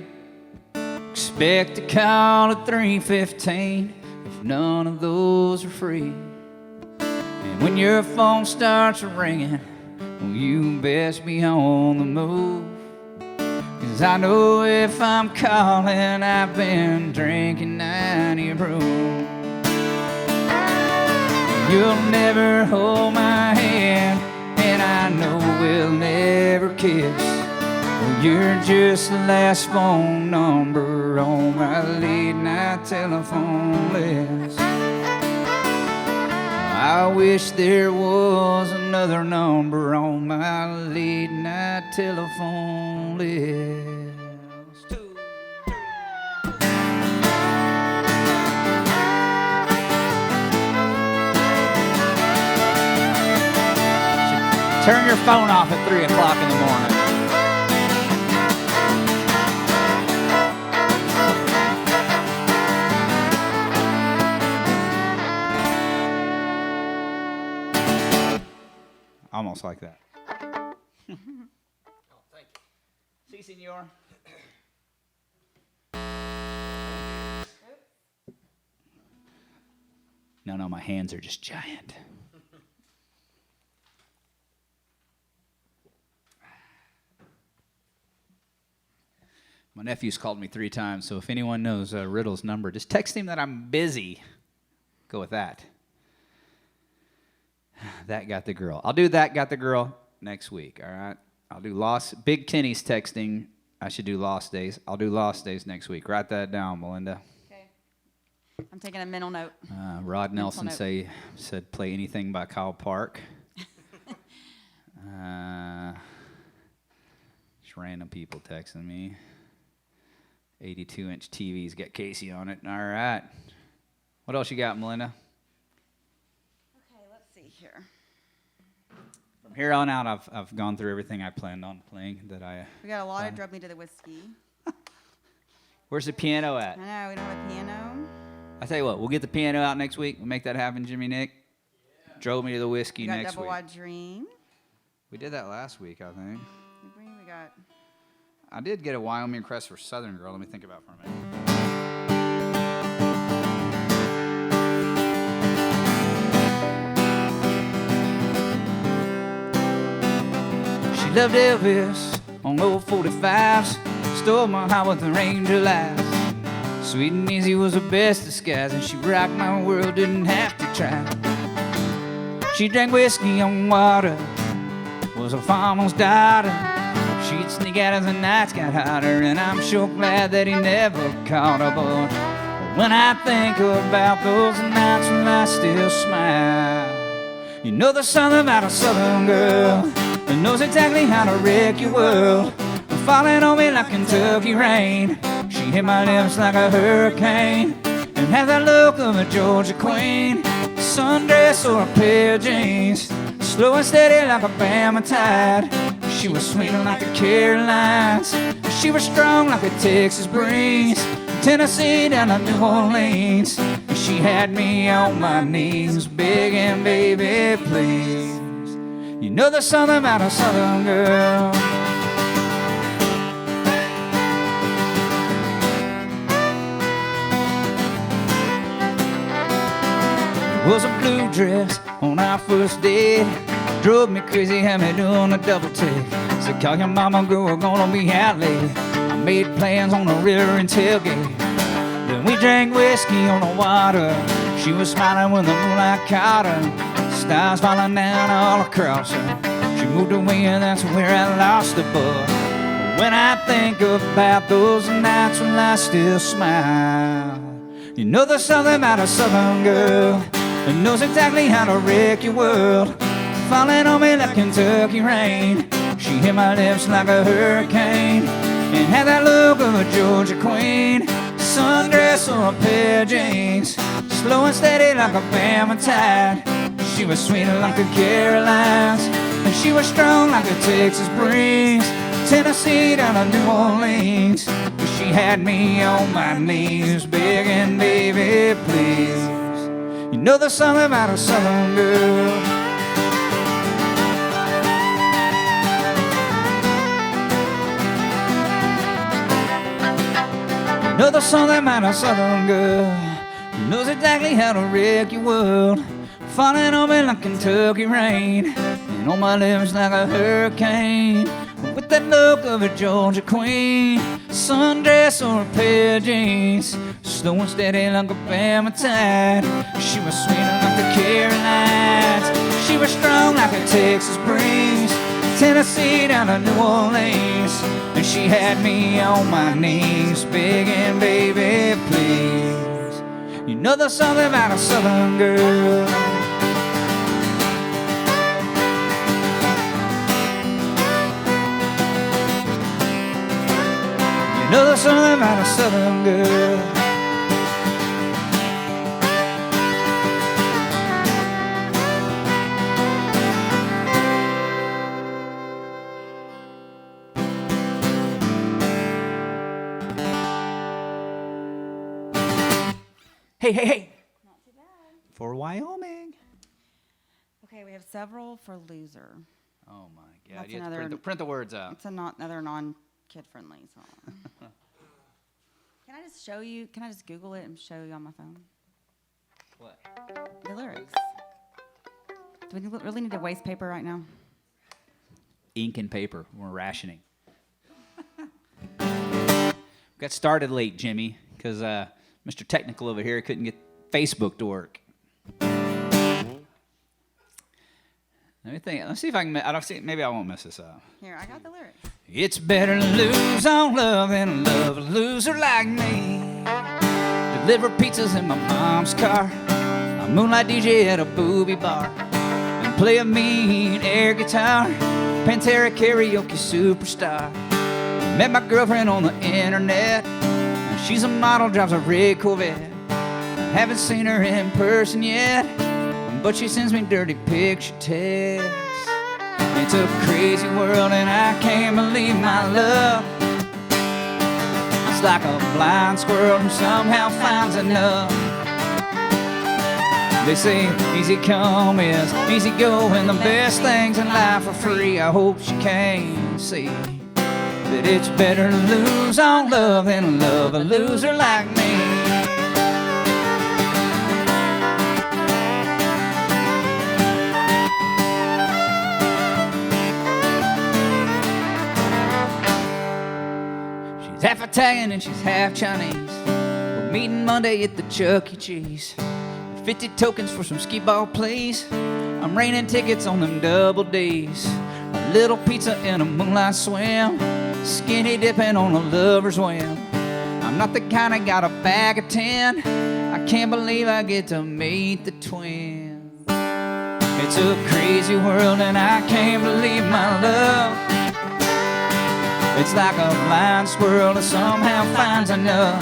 Expect to call at 3:15 if none of those are free. And when your phone starts ringing, well, you best be on the move, 'cause I know if I'm calling, I've been drinking 90 proof. You'll never hold my hand, and I know we'll never kiss. Well, you're just the last phone number on my late night telephone list. I wish there was another number on my late night telephone list. Turn your phone off at 3 o'clock in the morning. Almost like that. Oh, thank you. Si, senor. No, my hands are just giant. My nephew's called me 3 times, so if anyone knows Riddle's number, just text him that I'm busy. Go with that. That got the girl. I'll do that got the girl next week, all right? I'll do Lost. Big Kenny's texting. I should do Lost Days. I'll do Lost Days next week. Write that down, Melinda. Okay. I'm taking a mental note. Rod Nelson said play anything by Kyle Park. Just random people texting me. 82-inch TV's got Casey on it. All right. What else you got, Melinda? Okay, let's see here. From here on out, I've gone through everything I planned on playing that I. We got a lot of Drug Me to the Whiskey. Where's the piano at? I know, we don't have a piano. I tell you what, we'll get the piano out next week. We'll make that happen, Jimmy Nick. Yeah. Drove Me to the Whiskey We got next Double week. Wide Dream. We did that last week, I think. We got. I did get a Wyoming Crest for Southern Girl. Let me think about it for a minute. She loved Elvis on old 45s. Stole my heart with her angel eyes. Sweet and easy was the best disguise, and she rocked my world, didn't have to try. She drank whiskey on water, was a farmer's daughter. She'd sneak out as the nights got hotter, and I'm sure glad that he never caught her. But when I think about those nights, well, I still smile. You know there's something about a Southern girl that knows exactly how to wreck your world. Falling on me like Kentucky rain. She hit my lips like a hurricane, and had that look of a Georgia queen. Sundress or a pair of jeans, slow and steady like a Bama tide. She was sweet like the Carolines. She was strong like a Texas breeze. Tennessee down to New Orleans. She had me on my knees, begging, baby, please. You know there's something about a Southern girl. It was a blue dress on our first date. Drove me crazy, had me doing a double take. Said, call your mama, girl, we're gonna be out late. I made plans on the river and tailgate. Then we drank whiskey on the water. She was smiling when the moonlight caught her. Stars falling down all across her. She moved away and that's where I lost her. But when I think about those nights when I still smile, you know there's something about a Southern girl that knows exactly how to wreck your world. Falling on me like Kentucky rain. She hit my lips like a hurricane and had that look of a Georgia queen. Sundress or a pair of jeans, slow and steady like a Bama tide. She was sweet like the Carolines, and she was strong like a Texas breeze. Tennessee down to New Orleans, she had me on my knees begging, baby, please. You know there's something about a Southern girl. You know there's something about a Southern girl who knows exactly how to wreck your world. Falling on me like Kentucky rain and on my lips like a hurricane. With that look of a Georgia queen, sundress or a pair of jeans, slow and steady like a Bama tide. She was sweet like the Carolines, she was strong like a Texas breeze. Tennessee down to New Orleans, and she had me on my knees begging, baby, please. You know there's something about a Southern girl. You know there's something about a Southern girl. Hey, hey, hey. Not too bad. For Wyoming. Okay, we have several for loser. Oh my God! That's You have to another- print the words out. It's another non-kid friendly song. Can I just show you? Can I just Google it and show you on my phone What? the lyrics? Do we really need to waste paper right now? Ink and paper. We're rationing. Got started late, Jimmy, because Mr. Technical over here couldn't get Facebook to work. Let me think. Let's see if I can. I don't see. Maybe I won't mess this up. Here, I got the lyrics. It's better to lose on love than love a loser like me. Deliver pizzas in my mom's car. A moonlight DJ at a booby bar. And play a mean air guitar. Pantera karaoke superstar. Met my girlfriend on the internet. She's a model, drives a red Corvette. Haven't seen her in person yet, but she sends me dirty picture texts. It's a crazy world and I can't believe my love. It's like a blind squirrel who somehow finds enough. They say easy come is easy go, and the best things in life are free. I hope she can see that it's better to lose on love than love a loser like me. She's half Italian and she's half Chinese. We're meeting Monday at the Chuck E. Cheese. 50 tokens for some skee ball, please. I'm raining tickets on them double D's. A little pizza and a moonlight swim. Skinny dipping on a lover's whim. I'm not the kind of got a bag of 10. I can't believe I get to meet the twins. It's a crazy world and I can't believe my love. It's like a blind squirrel that somehow finds enough.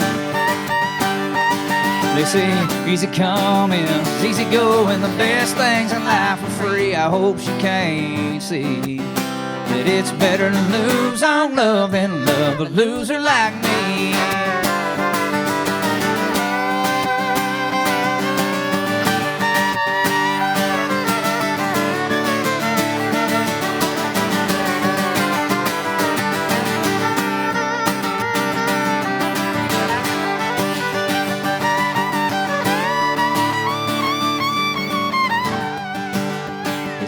They say easy come is easy go, and the best things in life are free. I hope she can't see that it's better to lose on love than love a loser like me.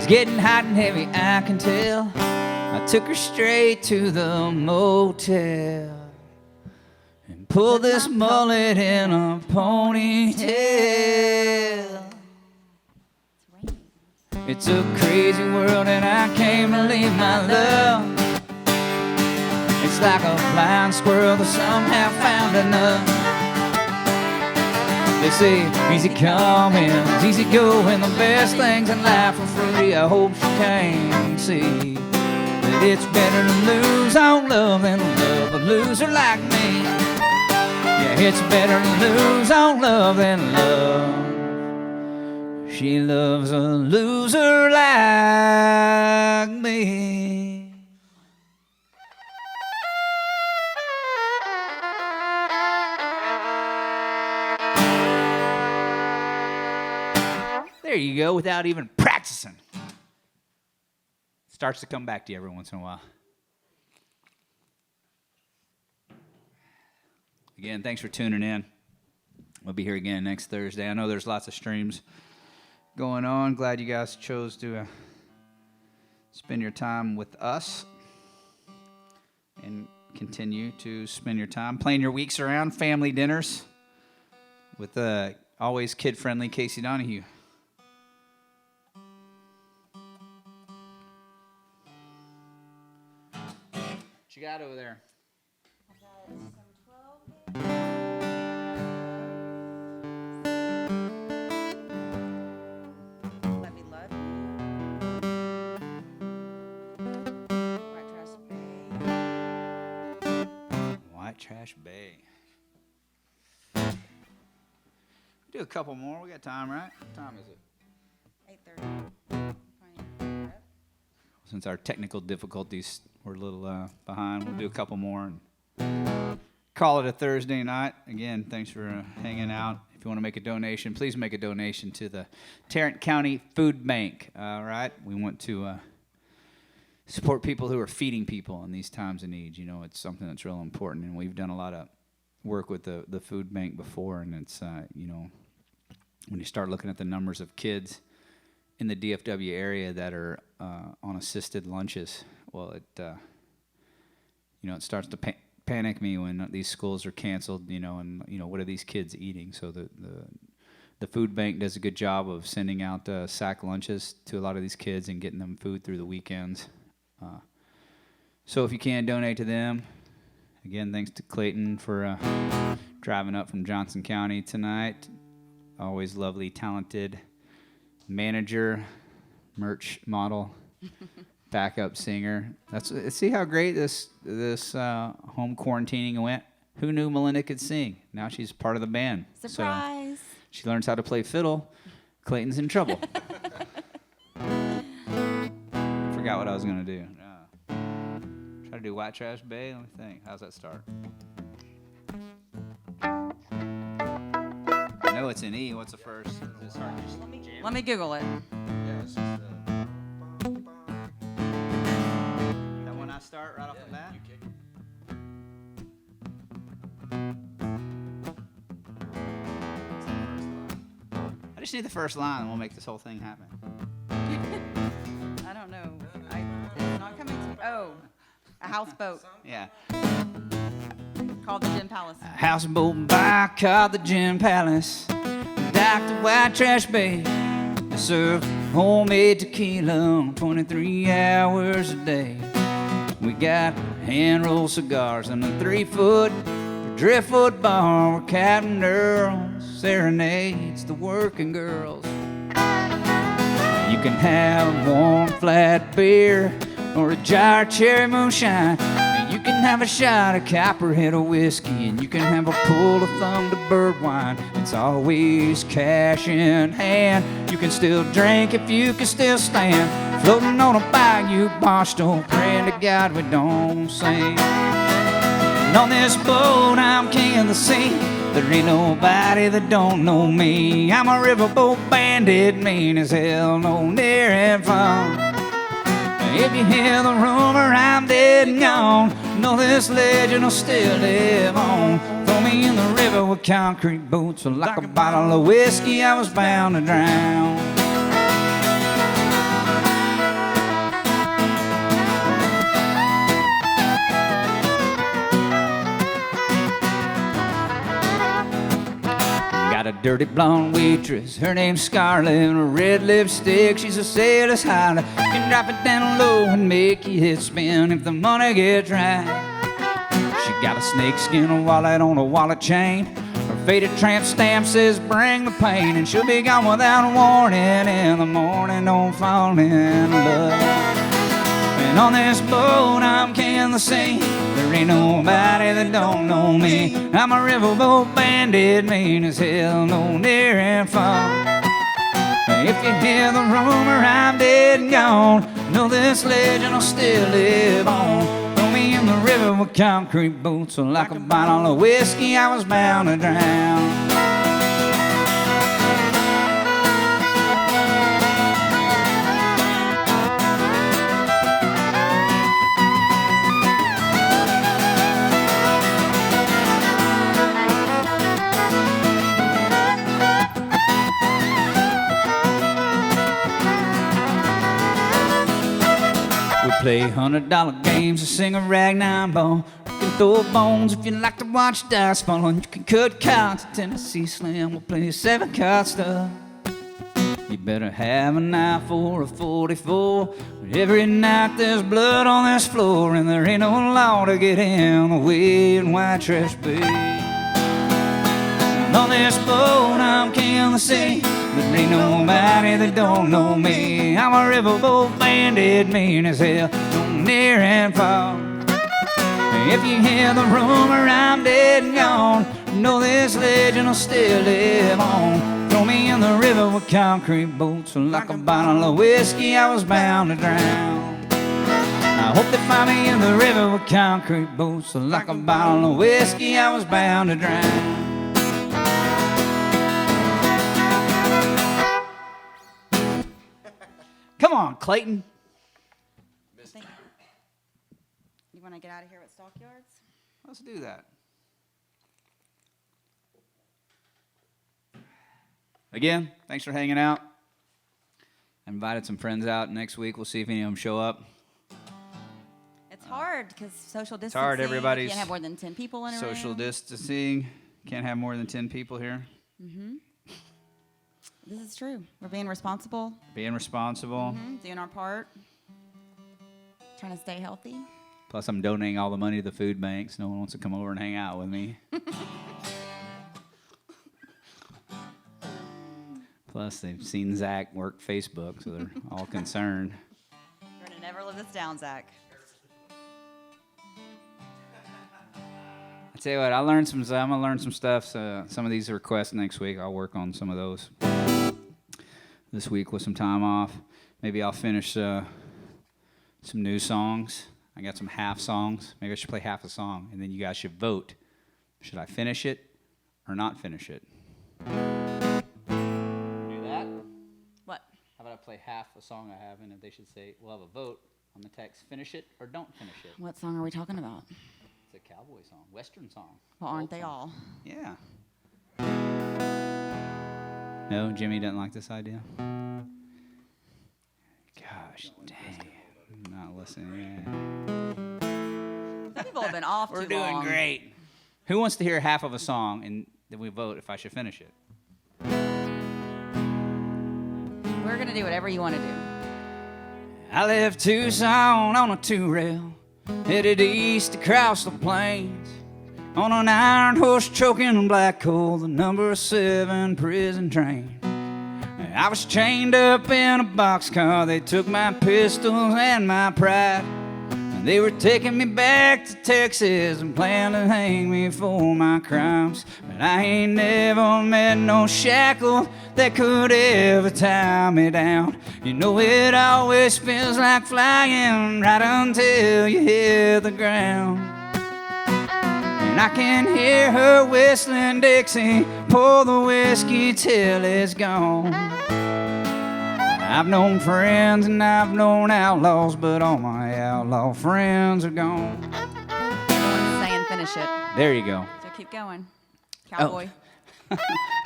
It's getting hot and heavy, I can tell. I took her straight to the motel and pulled this mullet in a ponytail. It's a crazy world and I can't believe my love. It's like a blind squirrel that somehow found enough. They say easy coming, easy going, the best things in life are free. I hope she can see that it's better to lose on love than love a loser like me. Yeah, it's better to lose on love than love. She loves a loser like me. There you go, without even practicing. Starts to come back to you every once in a while. Again, thanks for tuning in. We'll be here again next Thursday. I know there's lots of streams going on. Glad you guys chose to spend your time with us and continue to spend your time playing your weeks around, family dinners with always kid-friendly Casey Donahew. What you got over there? Let Me Love You. White Trash Bay. White Trash Bay. Do a couple more. We got time, right? What time is it? 8:30. Since our technical difficulties were a little behind, we'll do a couple more and call it a Thursday night. Again, thanks for hanging out. If you want to make a donation, please make a donation to the Tarrant County Food Bank. All right, we want to support people who are feeding people in these times of need. You know, it's something that's real important, and we've done a lot of work with the food bank before, and it's you know, when you start looking at the numbers of kids in the DFW area that are on assisted lunches, well, it you know, it starts to panic me when these schools are canceled, you know, and you know, what are these kids eating? So the food bank does a good job of sending out sack lunches to a lot of these kids and getting them food through the weekends. So if you can donate to them, again, thanks to Clayton for driving up from Johnson County tonight. Always lovely, talented manager, merch model, backup singer. See how great this home quarantining went. Who knew Melinda could sing? Now she's part of the band. Surprise! So she learns how to play fiddle. Clayton's in trouble. Forgot what I was gonna do. Try to do White Trash Bay. Let me think. How's that start? I know it's an E. What's the first? Let me Google it. Yeah, it's just, that one I start right off the bat? You kick it. I just need the first line and we'll make this whole thing happen. I don't know. It's not coming to me. Oh, a houseboat Yeah. called the Gin Palace. A houseboat by called the Gin Palace. Docked at White Trash Bay. They serve homemade tequila 23 hours a day. We got hand-rolled cigars and a 3-foot driftwood bar where Captain Earl serenades the working girls. You can have a warm, flat beer or a jar of cherry moonshine. You can have a shot of Copperhead of whiskey, and you can have a pull of thumb to bird wine. It's always cash in hand. You can still drink if you can still stand. Floating on a bayou bar stool, praying to God we don't sink. And on this boat I'm king of the sea. There ain't nobody that don't know me. I'm a riverboat bandit, mean as hell, no near and far. If you hear the rumor I'm dead and gone, know this legend will still live on. Throw me in the river with concrete boots, so like a bottle of whiskey I was bound to drown. dirty blonde waitress, her name's Scarlett, and her red lipstick, she's a sailor's highlight. Can drop it down low and make your head spin if the money gets right. She got a snakeskin wallet on a wallet chain. Her faded tramp stamp says bring the pain, and she'll be gone without a warning in the morning. Don't fall in love. And on this boat I'm king of the sea. There ain't nobody that don't know me. I'm a riverboat bandit, mean as hell, no near and far. If you hear the rumor I'm dead and gone, know this legend will still live on. Throw me in the river with concrete boots, so like a bottle of whiskey I was bound to drown. Play $100 games and sing a ragtime ball. You can throw bones if you like to watch dice fall, and you can cut cards at Tennessee Slam. We'll play 7-card stuff. You better have a knife or a 44. Every night there's blood on this floor, and there ain't no law to get in the way in white trash bay. On this boat I'm king of the sea. There ain't nobody that don't know me. I'm a riverboat bandit, mean as hell, no near and far. If you hear the rumor I'm dead and gone, know this legend will still live on. Throw me in the river with concrete boots, so like a bottle of whiskey I was bound to drown. I hope they find me in the river with concrete boots, so like a bottle of whiskey I was bound to drown. Come on, Clayton. You want to get out of here with Stockyards? Let's do that. Again, thanks for hanging out. I invited some friends out next week. We'll see if any of them show up. It's hard because social distancing. It's hard. Everybody's you can't have more than 10 people in a room. social distancing. Can't have more than 10 people here. Mm-hmm. This is true. We're being responsible. Being responsible. Mm-hmm. Doing our part. Trying to stay healthy. Plus, I'm donating all the money to the food banks. No one wants to come over and hang out with me. Plus, they've seen Zach work Facebook, so they're all concerned. We're going to never live this down, Zach. I tell you what, I'm going to learn some stuff. So some of these requests next week, I'll work on some of those this week with some time off. Maybe I'll finish some new songs. I got some half songs. Maybe I should play half a song, and then you guys should vote. Should I finish it or not finish it? Do that? What? How about I play half a song I have, and if they should say, we'll have a vote on the text, finish it or don't finish it. What song are we talking about? It's a cowboy song, Western song. Well, aren't they song. all? Yeah. No, Jimmy doesn't like this idea. Gosh, dang. I'm not listening. Some people have been off We're too doing long. great. Who wants to hear half of a song, and then we vote if I should finish it? We're going to do whatever you want to do. I left Tucson on a 2-rail, headed east across the plains, on an iron horse choking black coal, the number 7 prison train. I was chained up in a boxcar, they took my pistols and my pride, and they were taking me back to Texas and planning to hang me for my crimes. But I ain't never met no shackle that could ever tie me down. You know it always feels like flying right until you hit the ground. And I can hear her whistling Dixie, pour the whiskey till it's gone. I've known friends and I've known outlaws, but all my outlaw friends are gone. Everyone's saying finish it. There you go. So keep going. Cowboy.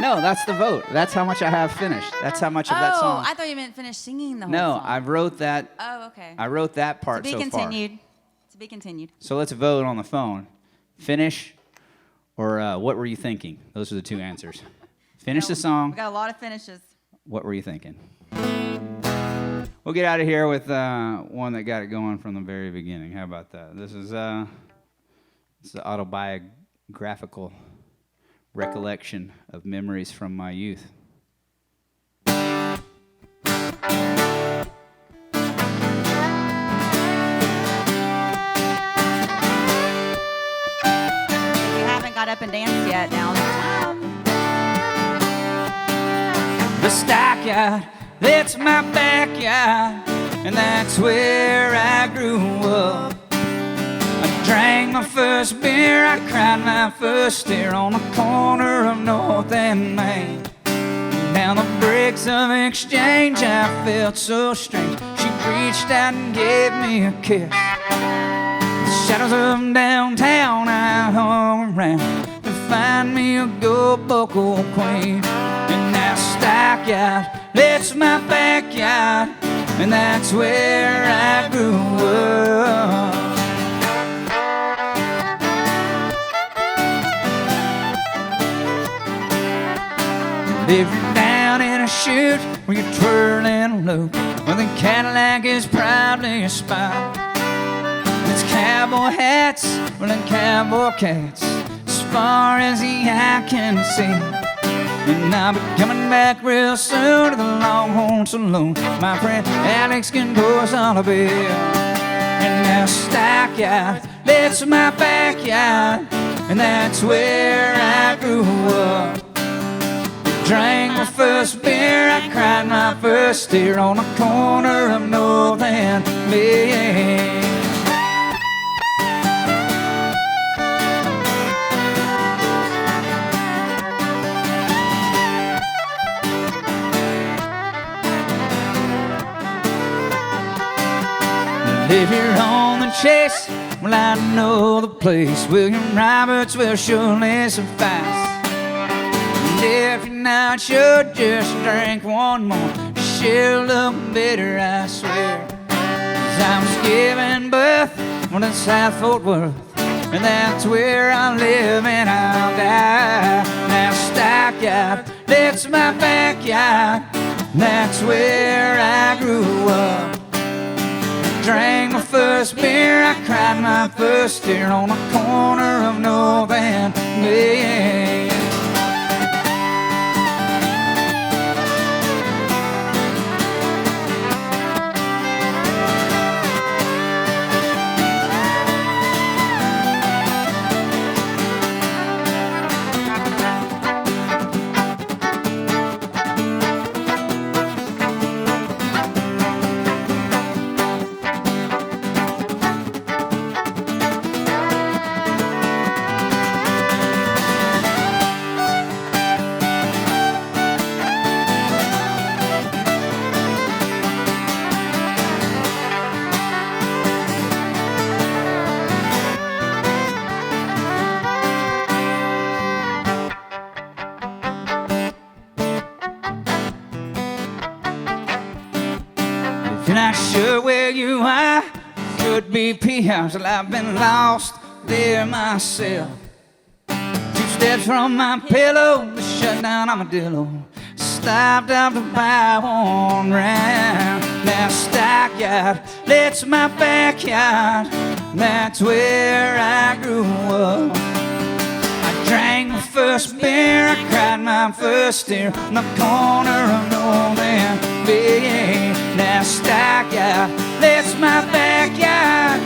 No, that's the vote. That's how much I have finished. That's how much of that song. I thought you meant finish singing the whole No, song. I wrote that. Oh, okay. I wrote that part To be so continued. far. To be continued. So let's vote on the phone. Finish or what were you thinking? Those are the two answers. Finish the song. We got a lot of finishes. What were you thinking? We'll get out of here with one that got it going from the very beginning. How about that? This is it's the autobiographical recollection of memories from my youth. Got up and danced yet. Now's the time. The stockyard, that's my backyard, and that's where I grew up. I drank my first beer, I cried my first tear on the corner of North and Main. Down the bricks of Exchange, I felt so strange. She reached out and gave me a kiss. Shadows of downtown, I hung around to find me a good vocal queen. And that stockyard, that's my backyard, and that's where I grew up. If you're down in a chute where you're twirling a loop, well, the Cadillac is proudly a spot. It's cowboy hats, well, and cowboy cats, as far as the eye can see. And I'll be coming back real soon to the Longhorn Saloon. My friend Alex can pour us all a beer. And that stockyard, that's my backyard, and that's where I grew up. Drank my first beer, I cried my first tear on the corner of North and Main. If you're on the chase, well, I know the place. William Roberts will surely suffice. And if you're not sure, just drink one more. She'll look bitter, I swear. 'Cause I was giving birth in South Fort Worth, and that's where I live and I'll die. Now stockyard, that's my backyard, that's where I grew up. Drank my first beer, I cried my first tear on the corner of North and Main. If you're not sure where you are, could be P-House. Well, I've been lost there myself. 2 steps from my pillow, the shutdown armadillo. Stopped up to buy one round. Now stockyard, that's my backyard, that's where I grew up. I drank my first beer, I cried my first tear on the corner of North and Main. Now stockyard, that's my backyard,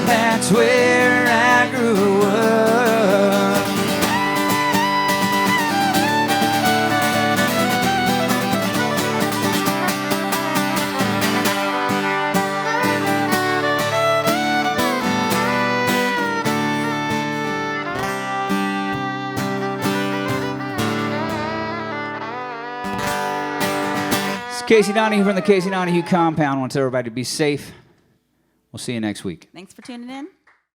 that's where I grew up. Casey Donahew from the Casey Donahew compound wants everybody to be safe. We'll see you next week. Thanks for tuning in.